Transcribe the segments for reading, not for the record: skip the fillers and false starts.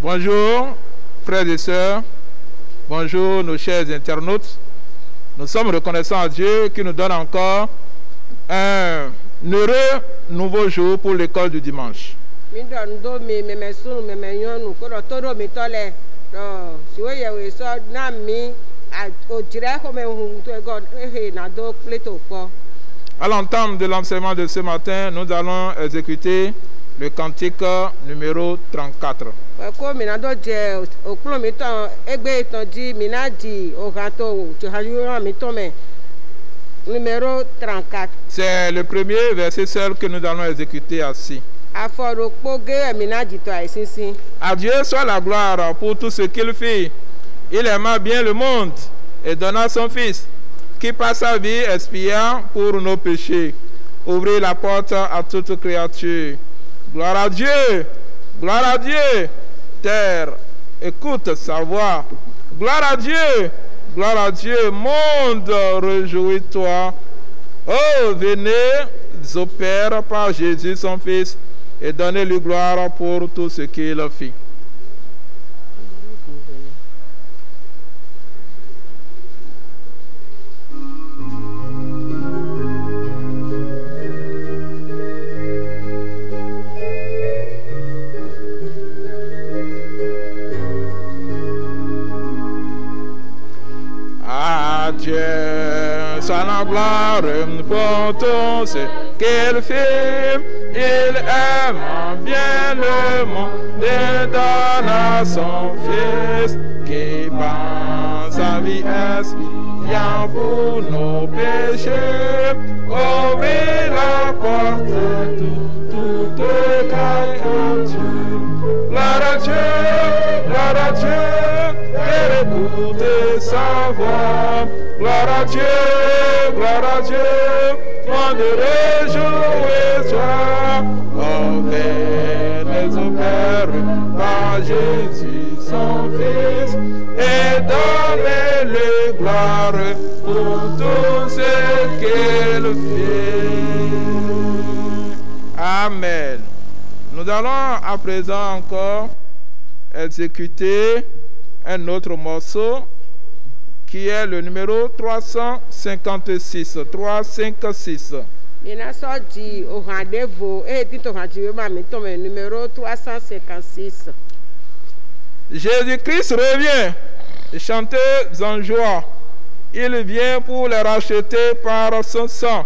Bonjour, frères et sœurs. Bonjour, nos chers internautes. Nous sommes reconnaissants à Dieu qui nous donne encore un heureux nouveau jour pour l'école du dimanche. À l'entame de l'enseignement de ce matin, nous allons exécuter le cantique numéro 34. Numéro 34. C'est le premier verset seul que nous allons exécuter assis. À Dieu soit la gloire pour tout ce qu'il fit. Il aima bien le monde et donna son Fils, qui par sa vie expia pour nos péchés. Ouvrez la porte à toute créature. Gloire à Dieu, gloire à Dieu. Terre, écoute sa voix. Gloire à Dieu, gloire à Dieu. Monde, réjouis-toi. Oh, venez au Père par Jésus son Fils et donnez-lui gloire pour tout ce qu'il fit. Dieu, soit la gloire pour tout ce qu'il fait. Il aime bien le monde et donne à son Fils qui par sa vie expia pour nos péchés. Ouvrez la porte à toute créature. Gloire à Dieu, gloire à Dieu, et écoutez sa voix. Gloire à Dieu, monde réjouis-toi. Oh, venez au Père par Jésus son Fils et donnez-lui gloire pour tout ce qu'il fait. Amen. Nous allons à présent encore exécuter un autre morceau qui est le numéro 356. 356. Numéro 356. Jésus-Christ revient. Chantez en joie. Il vient pour les racheter par son sang.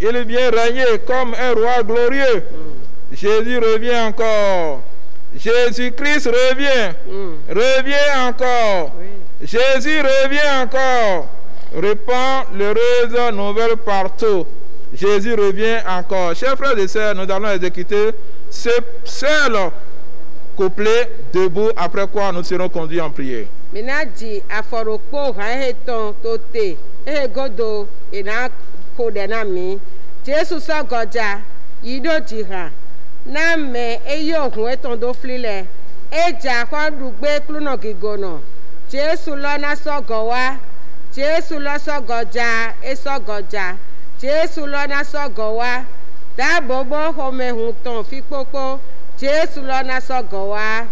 Il vient régner comme un roi glorieux. Jésus revient encore. Jésus-Christ revient. Revient encore. Oui. Jésus revient encore. Répand l'heureuse nouvelle partout. Jésus revient encore. Chers frères et sœurs, nous allons exécuter ce seul couplet debout, après quoi nous serons conduits en prière. Jésus lona sogowa, Jésus lo sogoja, esogoja, Jésus lona sogowa, da bobo home hunton fi popo, Jésus lona sogowa.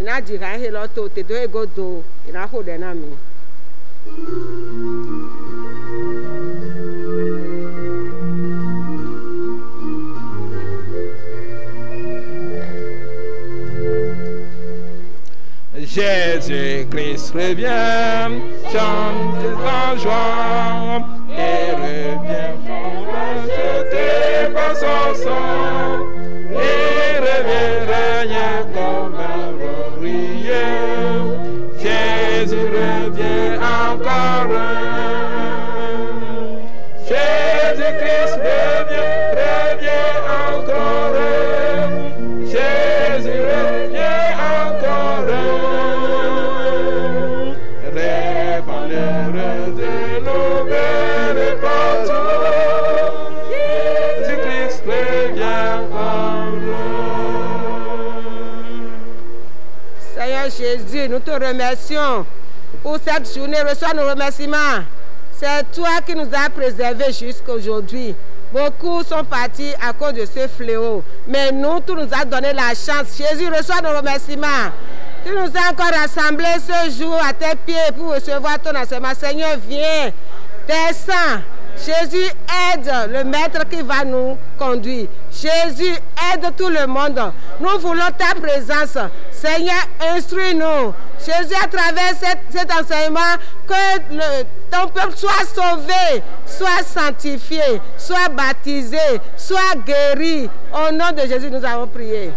Ina jira he lo to te do egodo, ina ho de na mi. Jésus-Christ revient, chante en joie, et revient pour racheter par son sang. Il revient régner comme un glorieux. Jésus revient encore. Jésus-Christ revient encore. Jésus revient encore. Jésus, nous te remercions pour cette journée. Reçois nos remerciements. C'est toi qui nous as préservés jusqu'à aujourd'hui. Beaucoup sont partis à cause de ce fléau. Mais nous, tu nous as donné la chance. Jésus, reçois nos remerciements. Tu nous as encore rassemblés ce jour à tes pieds pour recevoir ton enseignement. Seigneur, viens, descends. Jésus aide le maître qui va nous conduire. Jésus aide tout le monde. Nous voulons ta présence. Seigneur, instruis-nous. Jésus, à travers cet enseignement, que ton peuple soit sauvé, soit sanctifié, soit baptisé, soit guéri. Au nom de Jésus, nous avons prié.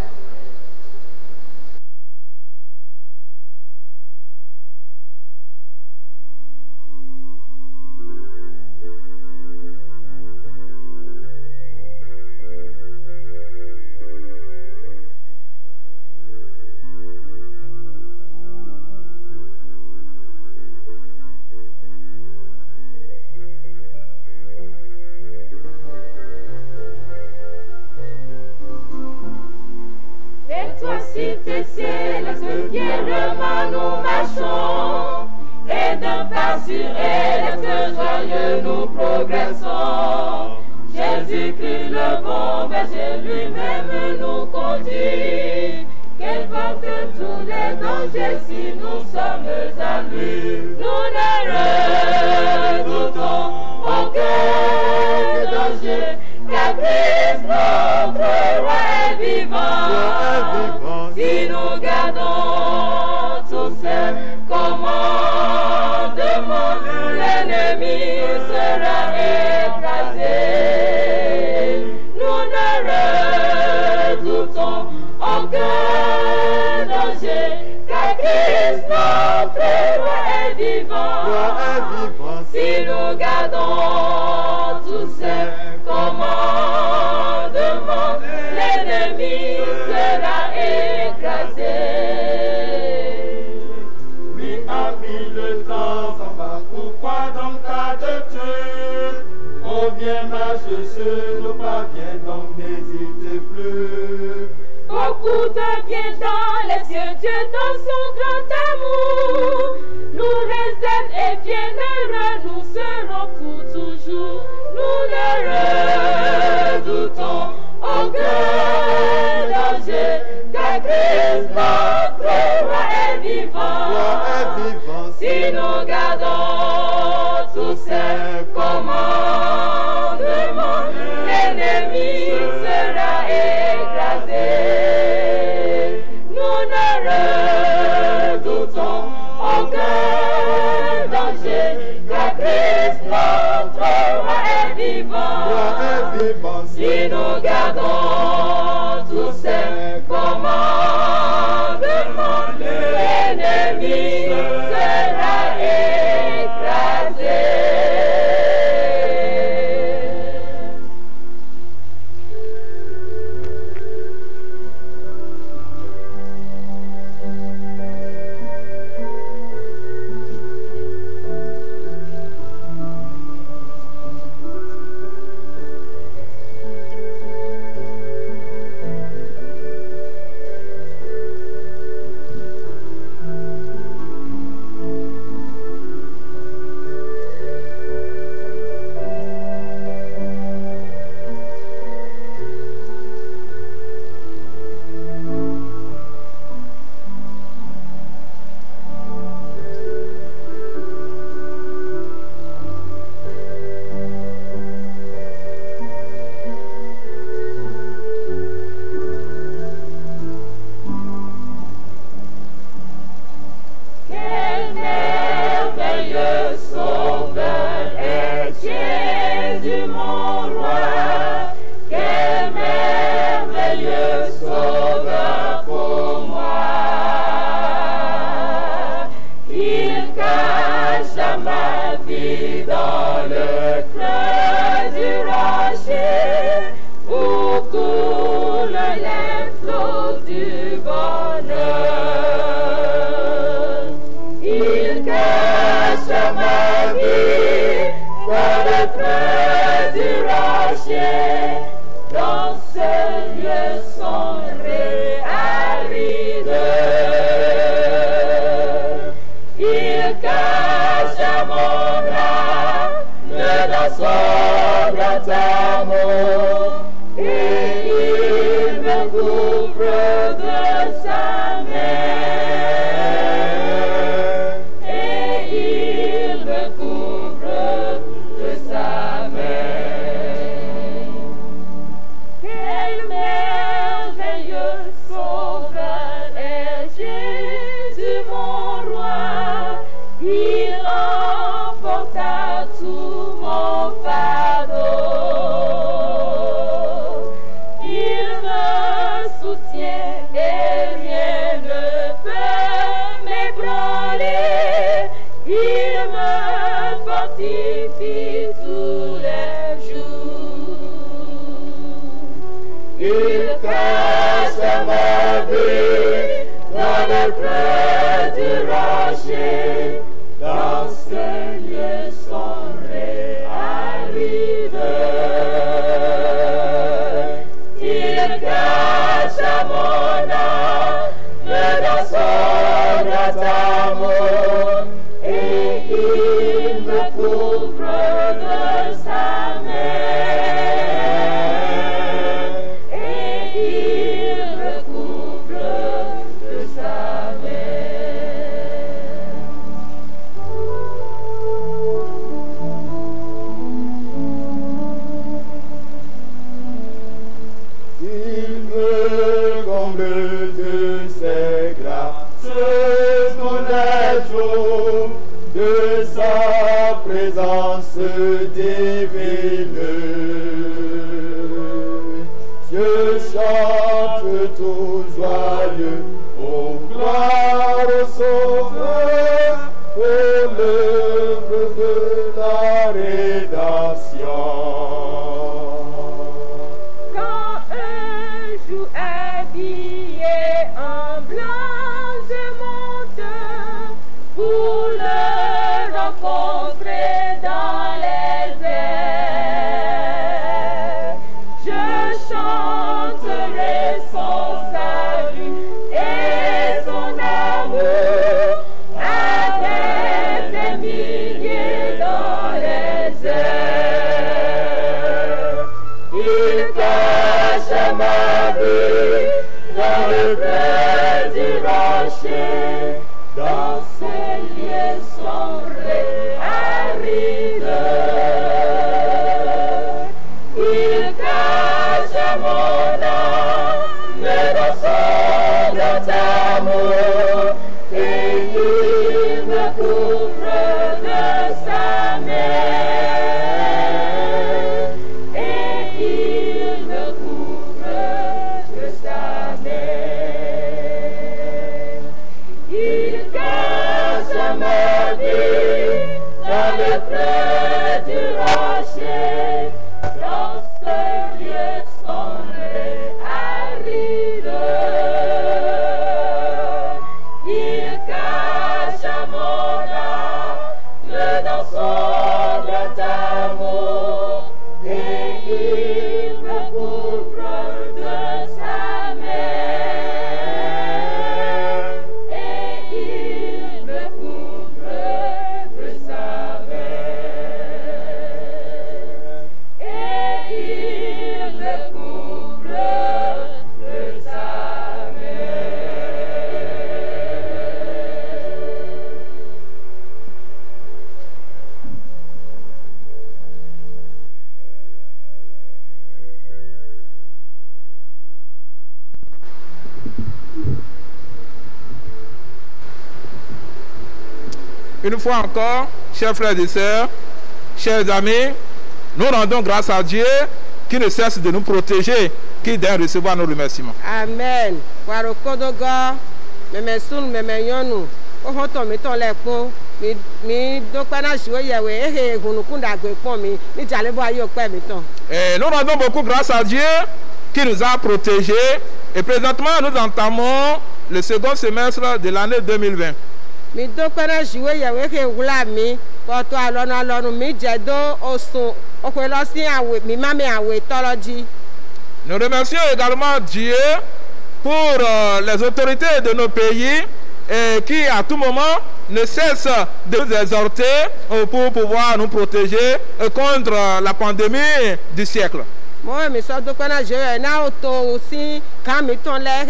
Cité céleste, fièrement nous marchons, et d'un pas sûr et joyeux nous progressons. Jésus-Christ le bon berger lui-même nous conduit, qu'il porte tous les dangers si nous sommes à lui. Nous ne redoutons aucun danger, car Christ notre roi est vivant. Si nous gardons tous ces commandements, l'ennemi sera écrasé. Nous ne redoutons aucun danger, car Christ notre roi est vivant. Si nous gardons tous ces commandements, l'ennemi sera écrasé. Oui, ami, le temps s'en va, pourquoi donc adopter? On vient marcher sur nos pas, viens donc n'hésitez plus. Beaucoup de bien dans les cieux, Dieu dans son grand amour nous réserve et bienheureux nous serons pour toujours. Nous ne redoutons aucun danger, car Christ notre roi est vivant. Si nous gardons tous ces commandements, l'ennemi sera écrasé. Nous ne redoutons aucun danger, car Christ notre roi est vivant. Si nous gardons tous ces commandements, l'ennemi sera écrasé. Il cache mon bras, me dans son dans ta main, et il me couvre de sa main, et il me couvre de sa main. Quel merveilleux sauveur est Jésus mon roi, il emporta tout mon fardeau. Il me soutient et rien ne peut m'ébranler. Il me fortifie tous les jours. Il cache ma vie dans le creux du rocher. Dans ce lieu sombre aride, il cache à mon âme dans son amour, et il me couvre de sa main, et il me couvre de sa main. Il me comble de ses grâces, mon ajout de sa présence divine. Je chante tout joyeux, ô gloire au Sauveur, pour l'œuvre de la rédemption. Quand un jour habillé en blanc, je monte pour le rencontrer dans les airs. Je chanterai son salut et son amour avec des milliers dans les airs. Il cache ma vie dans le creux du rocher, dans ce lieu sombre aride. Il cache mon âme dans son grand amour, et il me couvre de sa main, et il me couvre de sa main. Il cache ma vie dans le creux du rocher, dans ce lieu sombre aride. Il cache mon âme dans son grand amour, et il me couvre de sa main, et il me couvre de sa main, et il me couvre de sa main. Une fois encore, chers frères et sœurs, chers amis, nous rendons grâce à Dieu qui ne cesse de nous protéger, qui daigne recevoir nos remerciements. Amen. Warokodogo, meme sun meme nyɔnu, wohɔtɔ mi tɔ lɛ kpo, mi do kpana siwo yɛwɛ, ehe hunukunda gbe kpɔn mi, mi dzale bɔ ayi okpɛ mi tɔ. Et nous rendons beaucoup grâce à Dieu qui nous a protégés. Et présentement, nous entamons le second semestre de l'année 2020. Mi do kpana siwo yɛwɛ, ehe wula mi, kɔtɔ alɔnu mi dze do osun, okwe lɔ si awe, mi ma mi awe tɔlɔ dzi. Nous remercions également Dieu pour les autorités de nos pays qui à tout moment ne cesse de nous exhorter pour pouvoir nous protéger contre la pandémie du siècle. Moi, je suis en train de faire aussi quand je suis en train de faire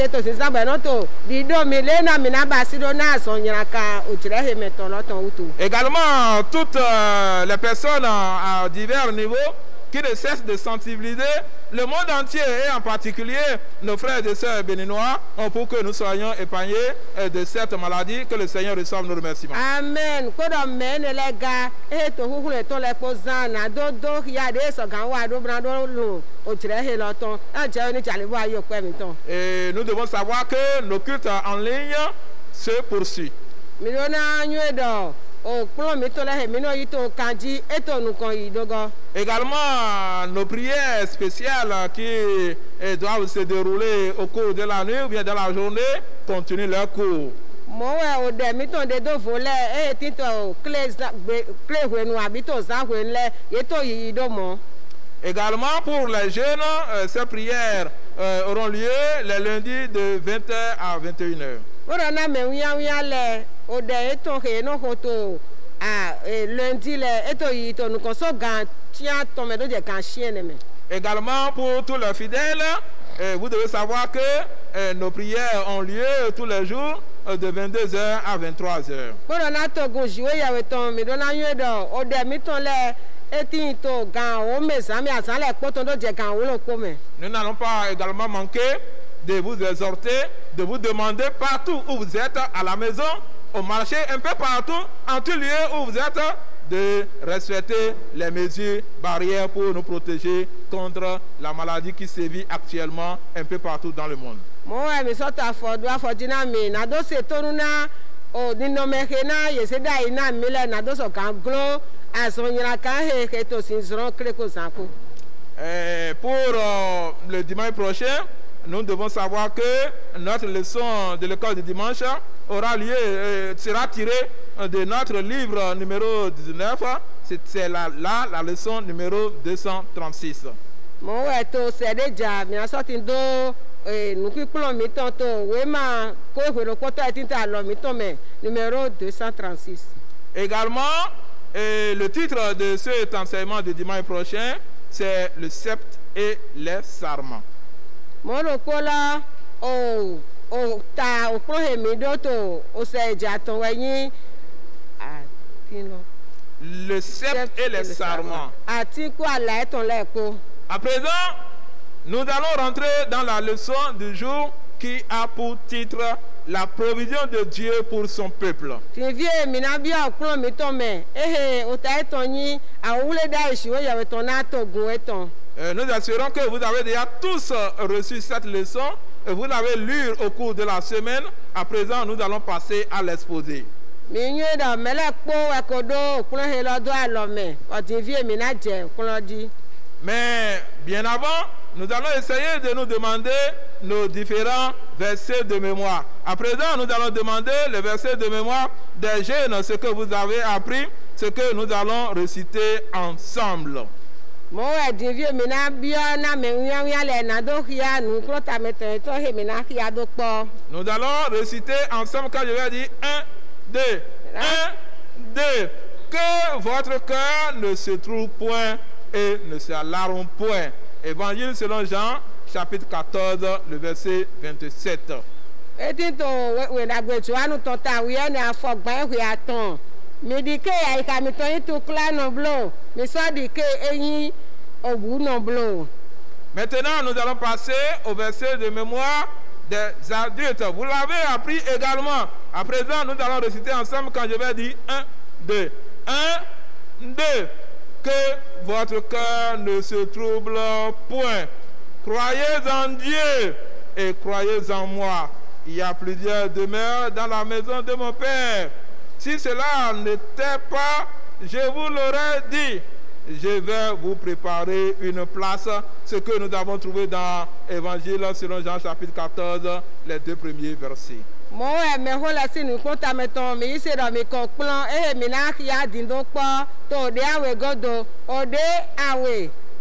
également, toutes les personnes à divers niveaux qui ne cessent de sensibiliser le monde entier et en particulier nos frères et sœurs béninois pour que nous soyons épargnés de cette maladie. Que le Seigneur reçoive nos remerciements. Amen. Et nous devons savoir que nos cultes en ligne se poursuivent. Également, nos prières spéciales qui doivent se dérouler au cours de la nuit ou bien dans la journée continuent leur cours. Également pour les jeunes, ces prières auront lieu les lundis de 20h à 21h. Également pour tous les fidèles, vous devez savoir que nos prières ont lieu tous les jours de 22h à 23h. Nous n'allons pas également manquer de vous exhorter, de vous demander partout où vous êtes, à la maison, au marché, un peu partout, en tout lieu où vous êtes, de respecter les mesures barrières pour nous protéger contre la maladie qui sévit actuellement un peu partout dans le monde. Pour le dimanche prochain, nous devons savoir que notre leçon de l'école du dimanche aura lieu, sera tirée de notre livre numéro 19. C'est la leçon numéro 236. Numéro 236. Également, le titre de cet enseignement du dimanche prochain, c'est le sceptre et les sarments. Le sceptre et les sarments. À présent, nous allons rentrer dans la leçon du jour qui a pour titre la provision de Dieu pour son peuple. Nous assurons que vous avez déjà tous reçu cette leçon et vous l'avez lue au cours de la semaine. À présent, nous allons passer à l'exposé. Mais bien avant, nous allons essayer de nous demander nos différents versets de mémoire. À présent, nous allons demander les versets de mémoire des jeunes, ce que vous avez appris, ce que nous allons réciter ensemble. Nous allons réciter ensemble quand je vais dire 1, 2, 1, 2. Que votre cœur ne se trouve point et ne s'alarme point. Évangile selon Jean, chapitre 14, le verset 27. Maintenant, nous allons passer au verset de mémoire des adultes. Vous l'avez appris également. À présent, nous allons réciter ensemble quand je vais dire 1, 2. 1, 2. Que votre cœur ne se trouble point. Croyez en Dieu et croyez en moi. Il y a plusieurs demeures dans la maison de mon Père. Si cela n'était pas, je vous l'aurais dit. Je vais vous préparer une place. Ce que nous avons trouvé dans Évangile selon Jean chapitre 14, les 2 premiers versets.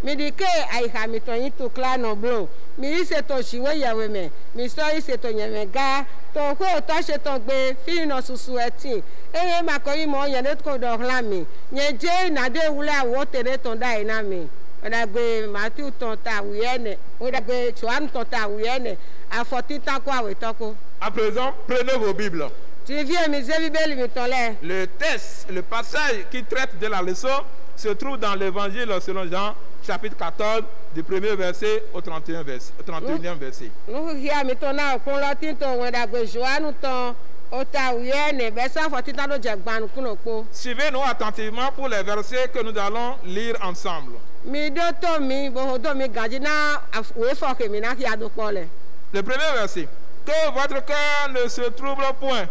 mi di ke ayiha mi tɔ yin to kla nɔ blo mi yi se to siwo yawe me mi sɔ yi se to nyɛmɛ ga to ko o tɔ se tɔ gbe fi nɔ susu ɛti eye ma kɔ yi mɔ yɛ ne ko dɔ hla mi nye dze na de wuli awo te ne tɔn da yi na mi ɔdagbe Matiu tɔn ta awuyɛ nɛ ɔdagbe Joanu tɔn ta awuyɛ nɛ afɔti ta ko awetɔ ko. À présent, prenez vos Bibles. Tu viens mi se bibeli mi tɔn lɛ. Le texte, le passage qui traite de la leçon se trouve dans l'évangile selon Jean, chapitre 14, du 1er verset au 31e verset. Nous mi tɔn na okun lɔ ti tɔn ɔdagbe Joanu tɔn o ta awuyɛ nɛ bɛ san fɔti ta do jɛ gbanu kuno kpo. Suivez-nous attentivement pour les versets que nous allons lire ensemble. Mi do to mi bo do mi gaji na we fɔ ke mi na ki ado kpɔ lɛ. Le premier verset. Que votre cœur ne se trouble point.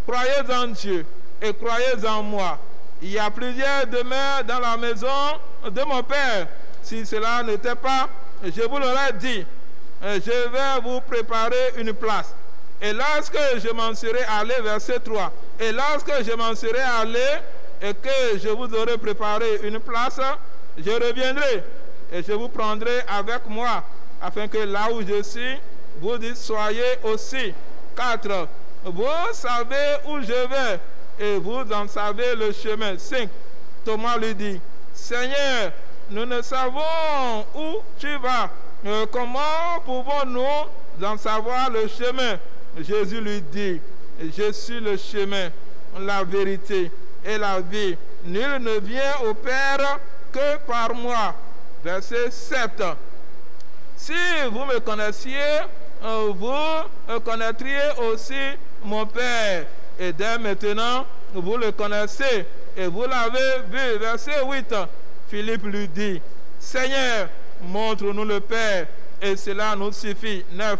Croyez en Dieu et croyez en moi. Il y a plusieurs demeures dans la maison de mon Père. Si cela n'était pas, je vous l'aurais dit. Je vais vous préparer une place. Et lorsque je m'en serai allé, verset 3, et lorsque je m'en serai allé et que je vous aurai préparé une place, je reviendrai et je vous prendrai avec moi, afin que là où je suis, vous y soyez aussi. 4. Vous savez où je vais et vous en savez le chemin. 5. Thomas lui dit, Seigneur, nous ne savons où tu vas. Comment pouvons-nous en savoir le chemin? Jésus lui dit, je suis le chemin, la vérité et la vie. Nul ne vient au Père que par moi. Verset 7. Si vous me connaissiez, vous connaîtriez aussi mon Père. Et dès maintenant, vous le connaissez et vous l'avez vu. Verset 8. Philippe lui dit, Seigneur, montre-nous le Père et cela nous suffit. 9.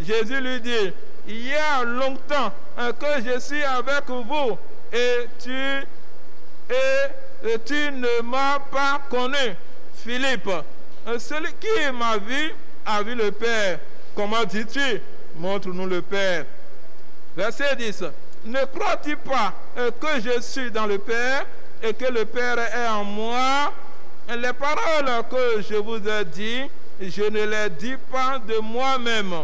Jésus lui dit, il y a longtemps que je suis avec vous et tu ne m'as pas connu. Philippe, celui qui m'a vu a vu le Père. Comment dis-tu? Montre-nous le Père. Verset 10. Ne crois-tu pas que je suis dans le Père et que le Père est en moi? Les paroles que je vous ai dites, je ne les dis pas de moi-même.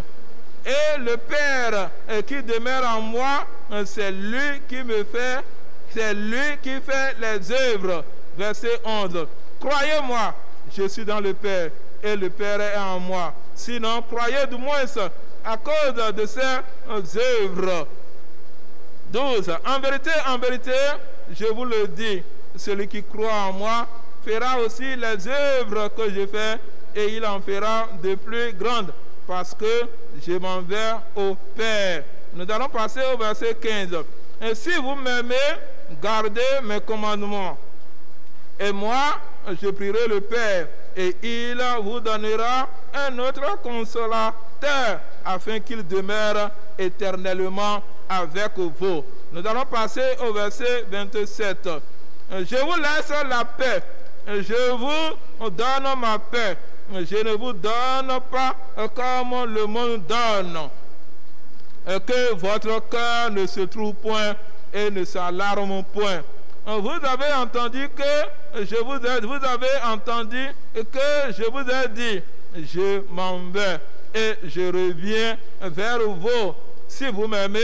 Et le Père qui demeure en moi, c'est lui qui me fait, c'est lui qui fait les œuvres. Verset 11. Croyez-moi, je suis dans le Père et le Père est en moi. Sinon, croyez du moins à cause de ces œuvres. 12. En vérité, je vous le dis, celui qui croit en moi fera aussi les œuvres que je fais et il en fera de plus grandes parce que je m'en vais au Père. Nous allons passer au verset 15. Et si vous m'aimez, gardez mes commandements. Et moi, je prierai le Père et il vous donnera un autre consolateur afin qu'il demeure éternellement avec vous. Nous allons passer au verset 27. Je vous laisse la paix. Je vous donne ma paix. Je ne vous donne pas comme le monde donne. Que votre cœur ne se trouve point et ne s'alarme point. Vous avez entendu que vous avez entendu que je vous ai dit, je m'en vais et je reviens vers vous. Si vous m'aimez,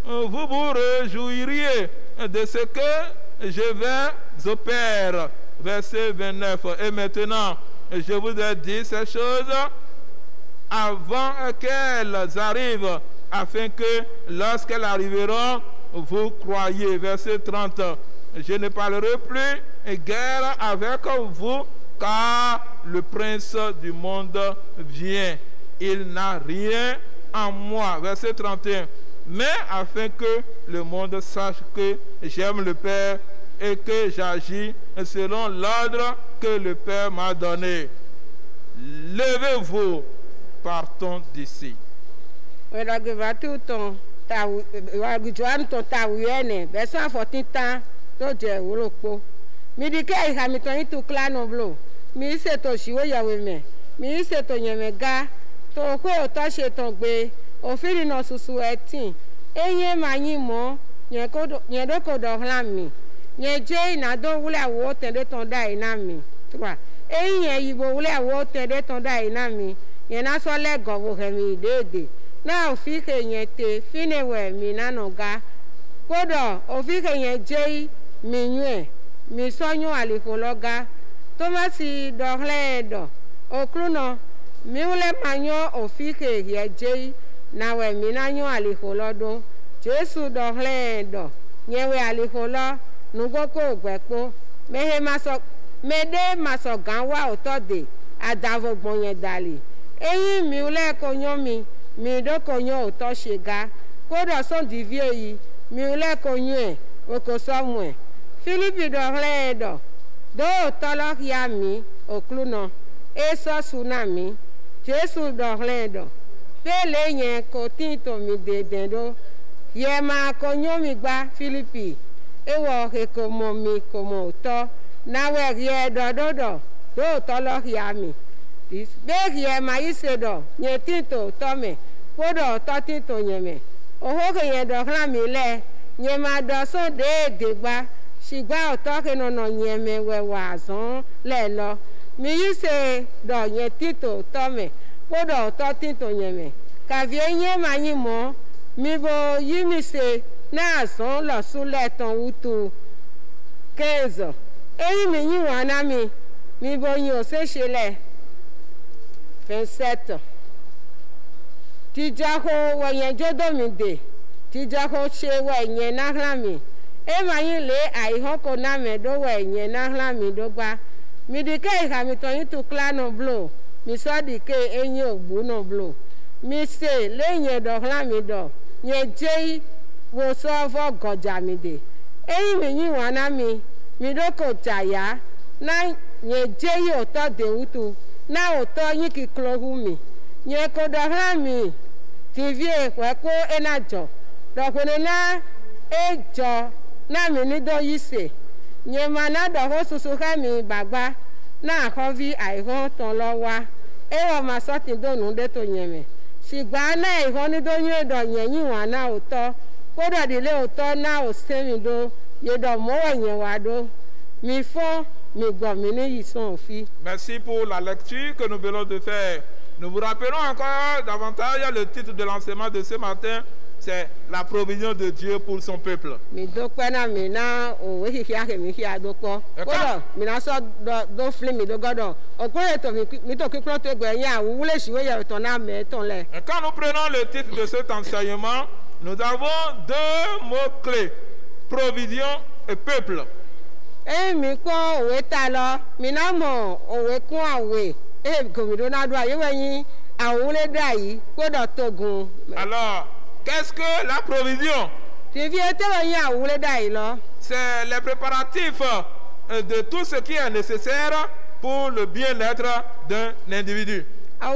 vous vous réjouiriez de ce que je vais au Père. Verset 29. Et maintenant, je vous ai dit ces choses avant qu'elles arrivent, afin que lorsqu'elles arriveront, vous croyez. Verset 30. Je ne parlerai plus guère avec vous, car le prince du monde vient. Il n'a rien en moi. Verset 31. Mais afin que le monde sache que j'aime le Père et que j'agis selon l'ordre que le Père m'a donné. Levez-vous, partons d'ici. Joanu tɔn ta awuyɛ nɛ bɛsɛn afɔti tan tó jɛ wolo kpo mi di ke ihamitɔn yi tu kla nɔ blo mi se to siwo yawe mɛ mi se to nyɛmɛ ga to ko tɔ se tɔn gbe ofiri nɔ susu ɛtin eye ma nyi mɔ nye do ko dɔ hlan mi nye dze yina do wuli awo tɛn do tɔn da yi na mi tura eyi yẹn yibo wúlẹ̀ wo tẹ̀ dé tán dá yìí náà mi yẹn náà sọ lẹ́gọ̀ wò hẹ̀mí déédé náà òfin kè yẹn tè fínewẹ̀ mi nánà ga kódà òfin kè yẹn jẹ́ mi yún ẹ̀ mi sọ́yún àlìkò lọ́ga tomasi dɔxlẽ dɔ okluno miwle manyo ofike yedze nawe mina nyo alixolɔ do jesu dɔxlẽ dɔ nyewe alixolɔ nugoko gbɛkpo mehe masɔ mede masɔ gã wa otɔ de adavo gbɔnyɛ dali eyi miwle konyo mi do konyo otɔ sega kodɔ sɔn divie yi miwle konyoe okosɔmue filipi dɔxlẽ dɔ do tɔlɔ ya mi okluno esɔ suna mi jesu dɔxlẽ dɔ pele nye ko ti to mi dede do ye ma ko nyomi gba filipi ewɔ heko mo mi ko mo tɔ nawe ye dɔdɔdɔ do tɔlɔ ya mi be ye ma yi se dɔ nye ti to tɔ me kpɔdɔ tɔ ti to nye me oho ke ye dɔxlã mi lɛ nye ma dɔ so de gba sigba ọtọ ke nọnọ nyeme wẹwà zọn lẹlọ mi yi se dọ nye tito tọmẹ kpọdọ ọtọ tito nyeme kàvie nye ma nyi mọ mi bo yi mi se náà zọn lọsùn lẹtọn wutu kéèzọ eyi mi nyi wọn na mi bo yin òṣèṣe lẹ 27 tìjàkó wọnyẹn jódòmí dè tìjàkó ṣe wẹnyẹn náà mi ema yin le aihon ko na me do we yen na hla mi do gba mi di ke ha mi to yin tu kla no blo mi so di ke eyin ogbu no blo mi se le yen do hla mi do yen je wo so fo goja mi de eyin mi yin wa na mi do ko taya na yen je yi o to de utu na o to yin ki klohu mi yen ko do hla mi tv e ko enajo do ko na ejo na mi ni do yi se nye ma na do ho susu ka mi bagba na ho vi aihon ton lo wa e wo ma so tin do nu de to yeme sigba na aihon ni do yin do yen yin wa na oto ko do de le oto na o se mi do ye do mo yen wa do mi fo mi gbo mi ni yi son fi. Merci pour la lecture que nous venons de faire. Nous vous rappelons encore davantage le titre de l'enseignement de ce matin. C'est la provision de Dieu pour son peuple. Mi do pena mi na o we hihia ke mi hia do po. Kodo mi na so do flim mi do godo. Okore to mi to kikro to egbe yin awule siwe ye to na me ton le. Et quand nous prenons le titre de cet enseignement, nous avons deux mots clés: provision et peuple. Mi ko owe ta lo, mi na mo owe kun awe. Gomido na do aye yin awule dai kodo togun. Alors, qu'est-ce que la provision? C'est les préparatifs de tout ce qui est nécessaire pour le bien-être d'un individu. Par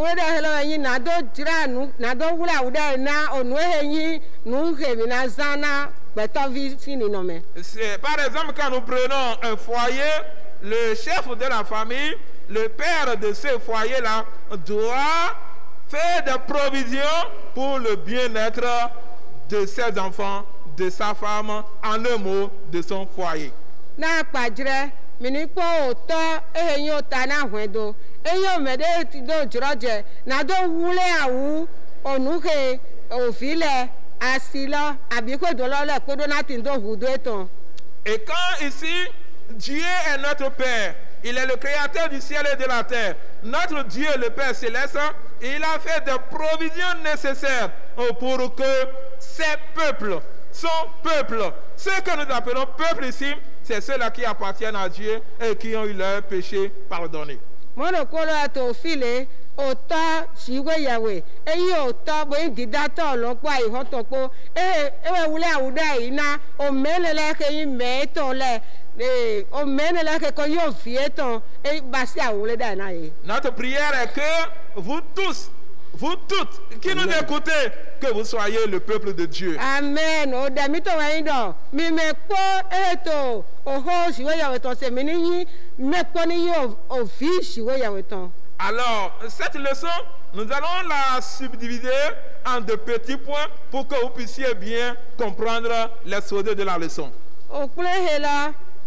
exemple, quand nous prenons un foyer, le chef de la famille, le père de ce foyer-là, doit faire des provisions pour le bien-être de ses enfants, de sa femme, en un mot, de son foyer. Na padre, minipo oto ehenyo tana hwedo. Eyo mede ti do jroje, na do wule awu onuke ofile asilo abiko dolole kodo na tindo hudo eton. Et quand ici Dieu est notre Père, il est le créateur du ciel et de la terre. Notre Dieu, le Père Céleste, il a fait des provisions nécessaires pour que ces peuples, son peuple, ceux que nous appelons peuple ici, c'est ceux-là qui appartiennent à Dieu et qui ont eu leurs péchés pardonnés. Ota siwe yawe eyi ota bo didata olopo aihon topo ewe wule awuda ina o menele ke yin meto le o menele ke ko yo fieton e basi awule da na ye. Notre prière est que vous tous, vous toutes qui nous écoutez, que vous soyez le peuple de Dieu. Amen. O da mi to wa yin do mi me po eto oho siwe yawe ton se mi ni me po ni yo o fi siwe yawe ton. Alors, cette leçon, nous allons la subdiviser en de petits points pour que vous puissiez bien comprendre les sources de la leçon.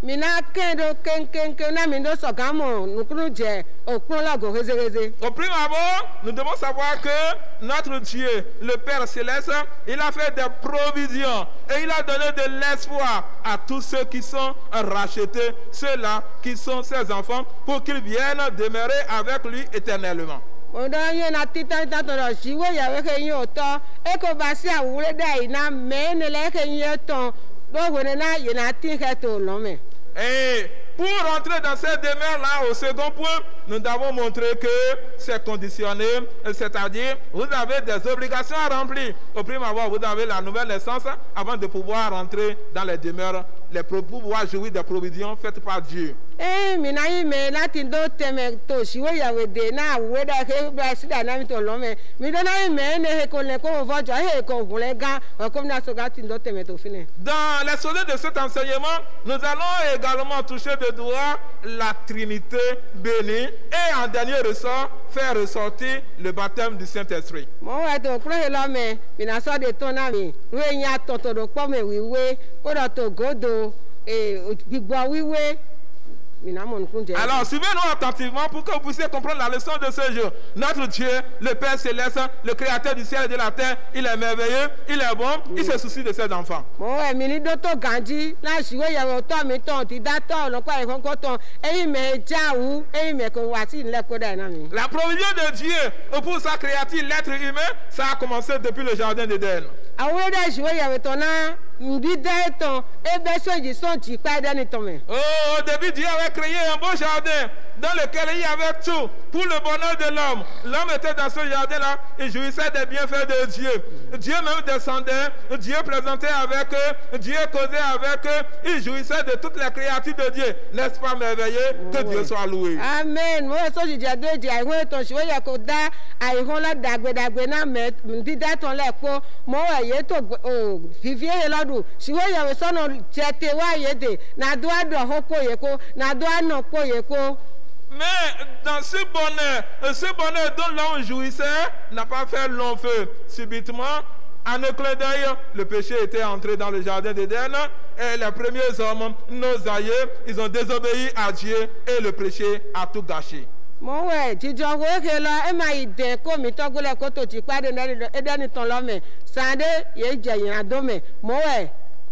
mina kendo kenkenke na mi do sogamo nukunu je okun lago rezereze. Au prime abord, nous devons savoir que notre Dieu, le Père Céleste, il a fait des provisions et il a donné de l'espoir à tous ceux qui sont rachetés, ceux-là qui sont ses enfants, pour qu'ils viennent demeurer avec lui éternellement. Odo na tita to do jiwe ya we ke yin oto e ko ba si awure da ina me ne le ke yin to do wona na yin ati ke to lo me. Et pour rentrer dans cette demeure-là, au second point, nous avons montré que c'est conditionné, c'est-à-dire vous avez des obligations à remplir. Au premier abord, vous avez la nouvelle naissance avant de pouvoir rentrer dans les demeures, pour pouvoir jouir des provisions faites par Dieu. Mina yi me lati do teme to siwe ya we de na we da ke ba si da na mi to lo me mi do na yi me ne he ko le ko vo jo he ko gun le gan ko na so ga ti do teme to fine. Dans les sonnets de cet enseignement, nous allons également toucher de doigt la Trinité bénie et en dernier ressort faire ressortir le baptême du Saint-Esprit. Mo wa to kro he lo me mi na so de to na mi we nya to do po me wiwe ko do to godo gbigbo wiwe. Alors, suivez-nous attentivement pour que vous puissiez comprendre la leçon de ce jour. Notre Dieu, le Père Céleste, le Créateur du ciel et de la terre, il est merveilleux, il est bon, il se soucie de ses enfants. La provision de Dieu pour sa créature, l'être humain, ça a commencé depuis le jardin d'Éden. Oh, au début, Dieu avait créé un beau jardin dans lequel il y avait tout pour le bonheur de l'homme. L'homme était dans ce jardin-là, il jouissait des bienfaits de Dieu. Dieu même descendait, Dieu plaisantait avec eux, Dieu causait avec eux, il jouissait de toutes les créatures de Dieu. N'est-ce pas merveilleux? Que Dieu soit loué. Amen. Mais dans ce bonheur dont l'homme jouissait n'a pas fait long feu. Subitement, en un clin d'œil, le péché était entré dans le jardin d'Éden et les premiers hommes, nos aïeux, ils ont désobéi à Dieu et le péché a tout gâché. Mo we jijo wo ke lo e ma ide ko mi to gole ko to ti pade edeni ton lo me sande ye je yin adome mo we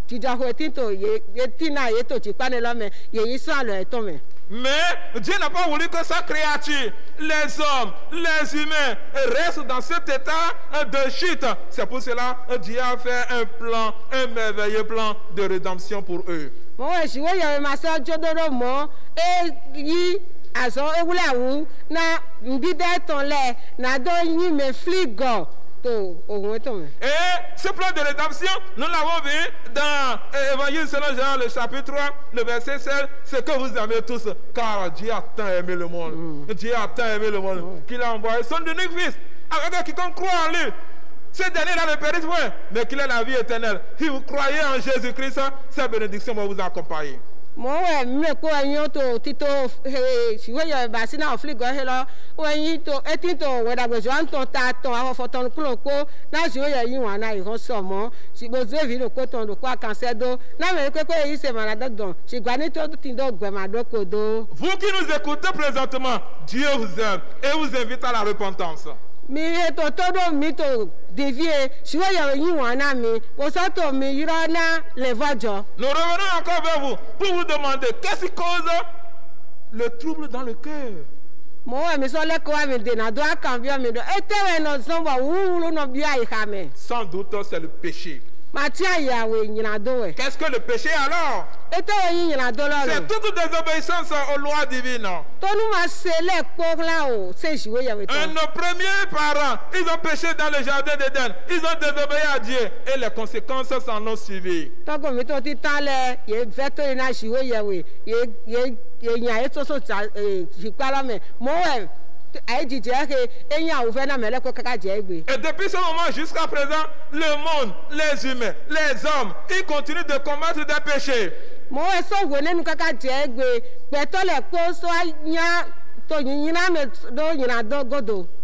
jijo wo ti to ye tina ye to ti pade lo me ye yi so alo e to me. Mais Dieu n'a pas voulu que sa créature, les hommes, les humains, restent dans cet état de chute. C'est pour cela que Dieu a fait un plan, un merveilleux plan de rédemption pour eux. Mo we si wo ye ma so jodoro mo yi aso ewulawu na mbide ton le na do yin me fligo to ohun eton. Et ce plan de rédemption, nous l'avons vu dans Évangile selon Jean, le chapitre 3, le verset 16, c'est que vous aimez tous, car Dieu a tant aimé le monde. Dieu a tant aimé le monde qu'il a envoyé son unique fils, avec quiconque croit en lui. Ce dernier-là ne périsse point, mais qu'il ait la vie éternelle. Si vous croyez en Jésus-Christ, cette bénédiction va vous accompagner. Mo we me ko anyo to tito si we yo ba sina ofli go helo o yin to etin to we da gbejo an to ta ton awon foton kuro ko na si we yo yin wa na ihon so mo si bo ze vi lo ko ton do kwa kan se do na me ko yi se ma na dodon si gba ni to tin do gbe ma do ko do. Vous qui nous écoutez présentement, Dieu vous aime et vous invite à la repentance. Mi eto todo mi to dévier si we yo yin wa na mi o so to mi yiro na le vojo. Nous revenons encore vers vous pour vous demander qu'est-ce qui cause le trouble dans le cœur. Mo we mi so le ko wa mi de na do akan mi do etewe no so wa wu no bi ai ha me. Sans doute c'est le péché. Qu'est-ce que le péché alors? C'est toute désobéissance aux lois divines. Nos premiers parents, ils ont péché dans le jardin d'Éden. Ils ont désobéi à Dieu et les conséquences s'en ont suivi. Et depuis ce moment jusqu'à présent, le monde, les humains, les hommes, ils continuent de commettre des péchés.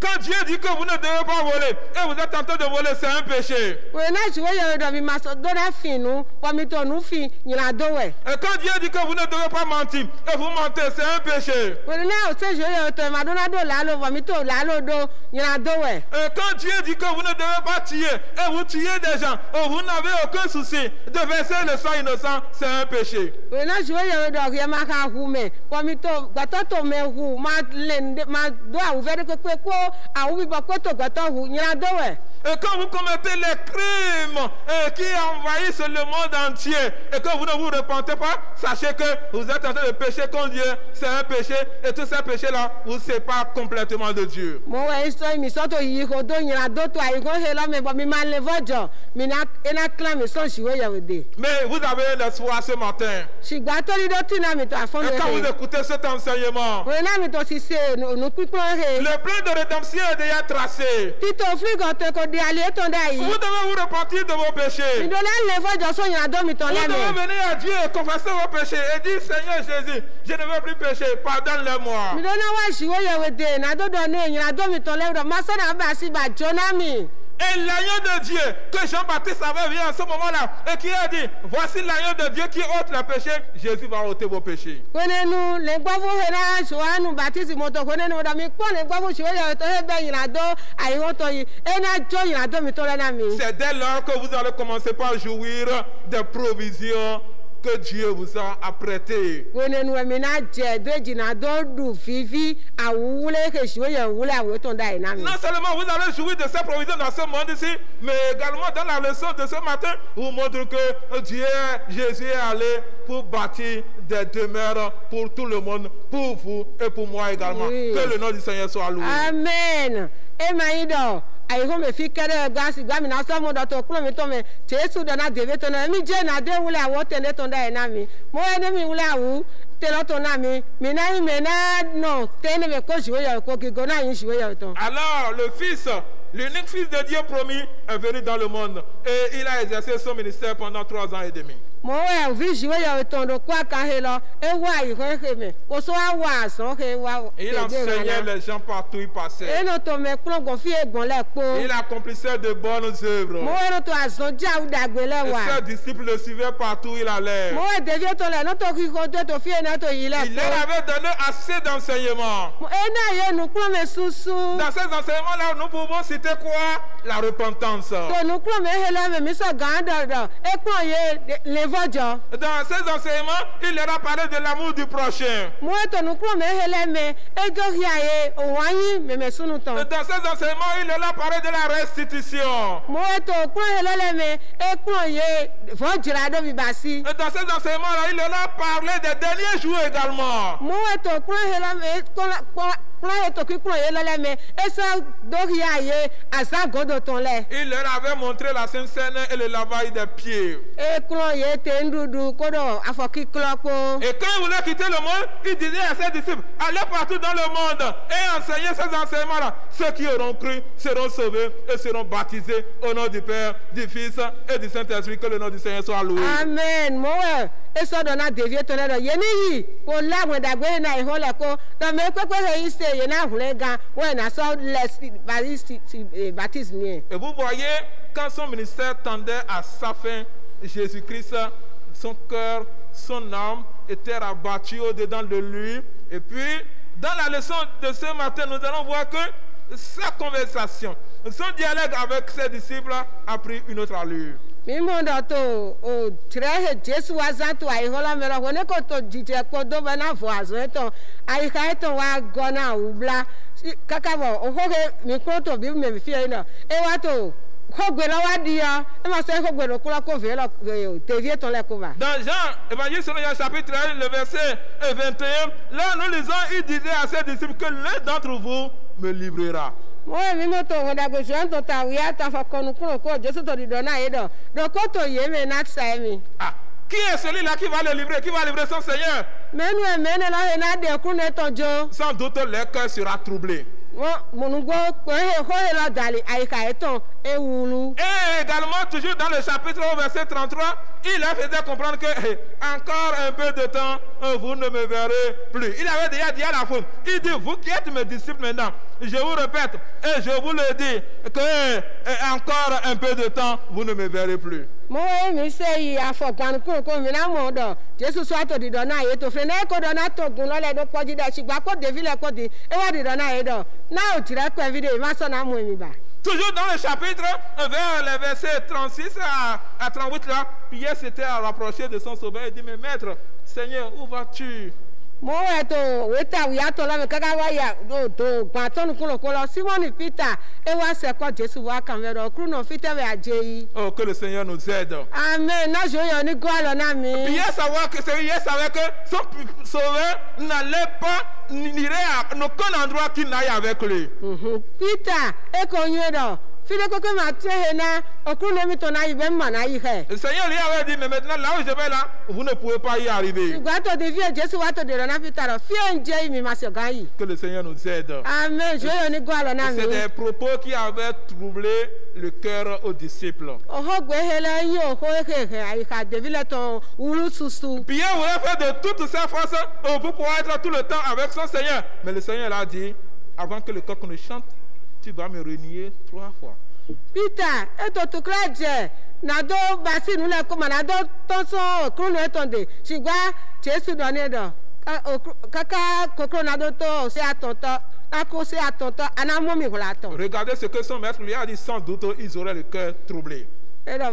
Que Quand Dieu dit que vous ne devez pas voler et vous êtes en train de voler, c'est un péché. wòle na tsi wo yɛ dɔ mi ma sɔ do na fi nu wɔmi to nu fi nyina do wɛ. Et quand Dieu dit que vous ne devez pas mentir et vous mentez, c'est un péché. wòle na o se zi wo yɛ tɔ ma do na do lalo wɔmi to lalo do nyina do wɛ. Et quand Dieu dit que vous ne devez pas tuer et vous tuez des gens, et vous n'avez aucun souci de verser le sang innocent, c'est un péché. wòle na tsi wo yɛ dɔ yɛ ma ka hu mɛ wɔmi to gbɛtɔ to mɛ hu ma le ma do awu vɛ de kpekpe kpo awu bibɔ kpo to gbɛtɔ hu nyina do wɛ. Et quand vous commettez les crimes qui envahissent le monde entier et que vous ne vous repentez pas, sachez que vous êtes en train de pécher contre Dieu. C'est un péché et tous ces péchés-là vous séparent complètement de Dieu. mo wɛ sɔ mi sɔ to yi ko do nyina do to ayi ko he la mɛ bɔ mi ma le vɔ jɔ mi na ena kila mi sɔ si wo yɛ o de. Mais vous avez l'espoir ce matin. sigba tori do ti na mi to afɔ Et quand vous mi he. écoutez cet enseignement, wòle na mi to si se nu kpikpɔ he. le plan de rédemption est déjà tracé. tito frigɔ te ko di ali eto da yi. Vous devez vous repentir de vos péchés. mi do na le vɔ jɔ so nyina do mi tɔ Vous lɛ devez mɛ. venir à Dieu et confesser vos péchés et dire Seigneur Jésus, je ne veux plus pécher, pardonne-les-moi. mi do na wa si wo yɛ o de na do dɔ ne nyina do mi tɔ lɛ dɔ ma sɔ na ba si ba jɔ na mi. Et l'agneau de Dieu que Jean-Baptiste avait vu en ce moment-là et qui a dit, voici l'agneau de Dieu qui ôte les péchés, Jésus va ôter vos péchés. kwenenu le gbɔfo he na Yohanu baptiste mɔtɔ kwenenu dɔ mi kpɔ le gbɔfo si wo yɛ tɔ he bɛ nyina do ayi wo tɔ yi ena jɔ nyina do mi tɔ lɛ na mi. C'est dès lors que vous allez commencer par jouir des provisions que Dieu vous a apprêtées. kwenenu mi na jɛ do dzina do du vivi awu wule he si wo yɛ wule awu tɔ da yi na mi. Non seulement vous allez jouir de ces provisions dans ce monde ici, mais également dans la leçon de ce matin, vous montre que Dieu, Jésus est allé pour bâtir des demeures pour tout le monde, pour vous et pour moi également. Oui. Que le nom du Seigneur soit loué. amen ema yi dɔ ayi ko me fi kɛ ɖe gasi gba mi na sɔ mo dɔ to kplɔ mi tɔ me Jesu dɔ na devi tɔ na mi dze na de wule awu te ne tɔ da yi na mi mo ye ne mi wule awu te lɔ tɔ na mi na yi me na nɔ te ne me ko si wo yɛ ko kigo na yi si wo yɛ tɔ. Alors le Fils, l'unique Fils de Dieu promis, est venu dans le monde et il a exercé son ministère pendant 3 ans et demi. mo wɛ vi si wo yɛ tɔ do kó aka he lɔ ewu ayi ko he me o so awa asɔn he wa Et il enseignait les gens partout où il passait. eno to me kplɔ gbɔn fi egbɔn lɛ kpo Il accomplissait de bonnes œuvres. mo wɛ no to azɔn dza awu dagbe lɛ Et wa ses disciples le suivaient partout où il allait. mo wɛ devi tɔ lɛ no to kiko do to fi ene to yi lɛ Il leur kpo. avait donné assez d'enseignements. ena ye nukplɔ me susu Dans ces enseignements-là, nous pouvons citer quoi? La repentance. to nukplɔ me he lɛ me mi sɔ gã dɔ dɔ ekplɔ ye levɔ jɔ Dans ces enseignements, il leur a parlé de l'amour du prochain. mo ye to nukplɔ me he lɛ me edzo hia ye òun anyi meme sunu tɔ Dans ces enseignements, il leur a parlé de la restitution. mo ye to kplɔ he lɛ lɛ me ekplɔ ye vɔ dzra ɖo mi ba si Dans ces enseignements-là, il leur a parlé des derniers jours également. mo ye to kplɔ he lɛ me kplɔ ye to kplɔ ye lɛ lɛ me esɔ do hia ye asa godo tɔn lɛ Il leur avait montré la Sainte Seine et le lavage des pieds. ekplɔ ye te nuɖuɖu ko ɖo afɔki klɔ kpo. Et quand il voulait quitter le monde, il disait à ses disciples, allez partout dans le monde et enseignez ces enseignements-là. Ceux qui auront cru seront sauvés et seront baptisés au nom du Père, du Fils et du Saint-Esprit. Que le nom du Seigneur soit loué. amen mo wɛ esɔ dɔ na devi to lɛ dɔ yeni yi ko la ŋun dagbe na ihɔ lɛ ko tɔmɛ kpekpe he yi se yena hlɛ gã wɔyɛ na sɔ lɛ baptisme yɛ. Et vous voyez, quand son ministère tendait à sa fin, Jésus-Christ, son cœur, son âme étaient rabattus au-dedans de lui. Et puis, dans la leçon de ce matin, nous allons voir que sa conversation, son dialogue avec ses disciples a pris une autre allure. mímú dɔ to o tirɛ he Jesu wa zã to ayihɔ la mɛ lɔ ko ne ko to dzidzɛ kpɔ do bɛ na vɔ azɔ etɔ ayika etɔ wa gɔ na awu bla kaka bɔ o ko ke mi kuro to bi mɛ fi yɛ nɔ e wa to ko gbe lɔ wa di yɔ e ma sɛ ko gbe lɔ kura ko ve lɔ tevi etɔ lɛ ko va. Dans Jean, Évangile selon Jean chapitre 1, le verset 21, là nous lisons, il disait à ses disciples que l'un d'entre vous me livrera. mo ye mímú to ŋun dagbe sɔ ŋutɔ ta wia ta fɔ kɔnu kuro ko Jesu to di dɔ na ye dɔ dɔ ko to ye me na sa ye mi. Ah, qui est celui-là qui va le livrer? Qui va livrer son Seigneur? mɛnu ye mɛ ne la ye na de kun ne tɔ jo Sans doute leur cœur sera troublé. Monungo la dali aïka eton et woulou. Et également, toujours dans le chapitre au verset 33, il a fait comprendre que encore un peu de temps, vous ne me verrez plus. Il avait déjà dit à la foule, il dit, vous qui êtes mes disciples maintenant, je vous répète, et je vous le dis, que encore un peu de temps, vous ne me verrez plus. Moi, je sais, à fort, quand on a mon dos, Jésus soit au didona et au frère, qu'on a tout, on a les deux de Chibaco, de Ville à côté, et on didona et d'or. Now, tu l'as quoi, vidéo, ma son amour, toujours dans le chapitre, vers les versets 36 à 38, là, Pierre s'était rapproché de son sauveur et dit, mais maître, Seigneur, où vas-tu? Moi, weta wiato la me kaka waya do gbaton kulo Simon Peter e wa se ko Jésus wa kan ve do kru no fite we ajeyi. Oh, que le Seigneur nous aide. Amen. Na jo yo ni go alo na mi. Pierre savait que son sauveur n'allait pas n'irait à aucun endroit qu'il n'aille avec lui. Peter e ko nwe do file koko ma tehena okru no mi to na ibe ma na yi he. Le Seigneur lui avait dit, mais maintenant là où je vais là, vous ne pouvez pas y arriver. Gbato de vie Jésus wa to de na Peter fi enje mi ma se gan yi. Que le Seigneur nous aide. Amen. Jo yo ni go alo na mi. C'est des propos qui avaient troublé le cœur aux disciples. Oho gbe hele yi oho he aika de ville ton ulu susu. Pierre voulait faire de toutes ses forces pour pouvoir être tout le temps avec son Seigneur. Mais le Seigneur l'a dit, avant que le coq ne chante, tu vas me renier 3 fois. Peter, eto tuklaje na do basi nule kuma na do tonso okruno etonde sigba Jesu doni do kaka kokro na do to se atonto ako se atonto anamo mi holaton. Regardez ce que son maître lui a dit, sans doute ils auraient le cœur troublé.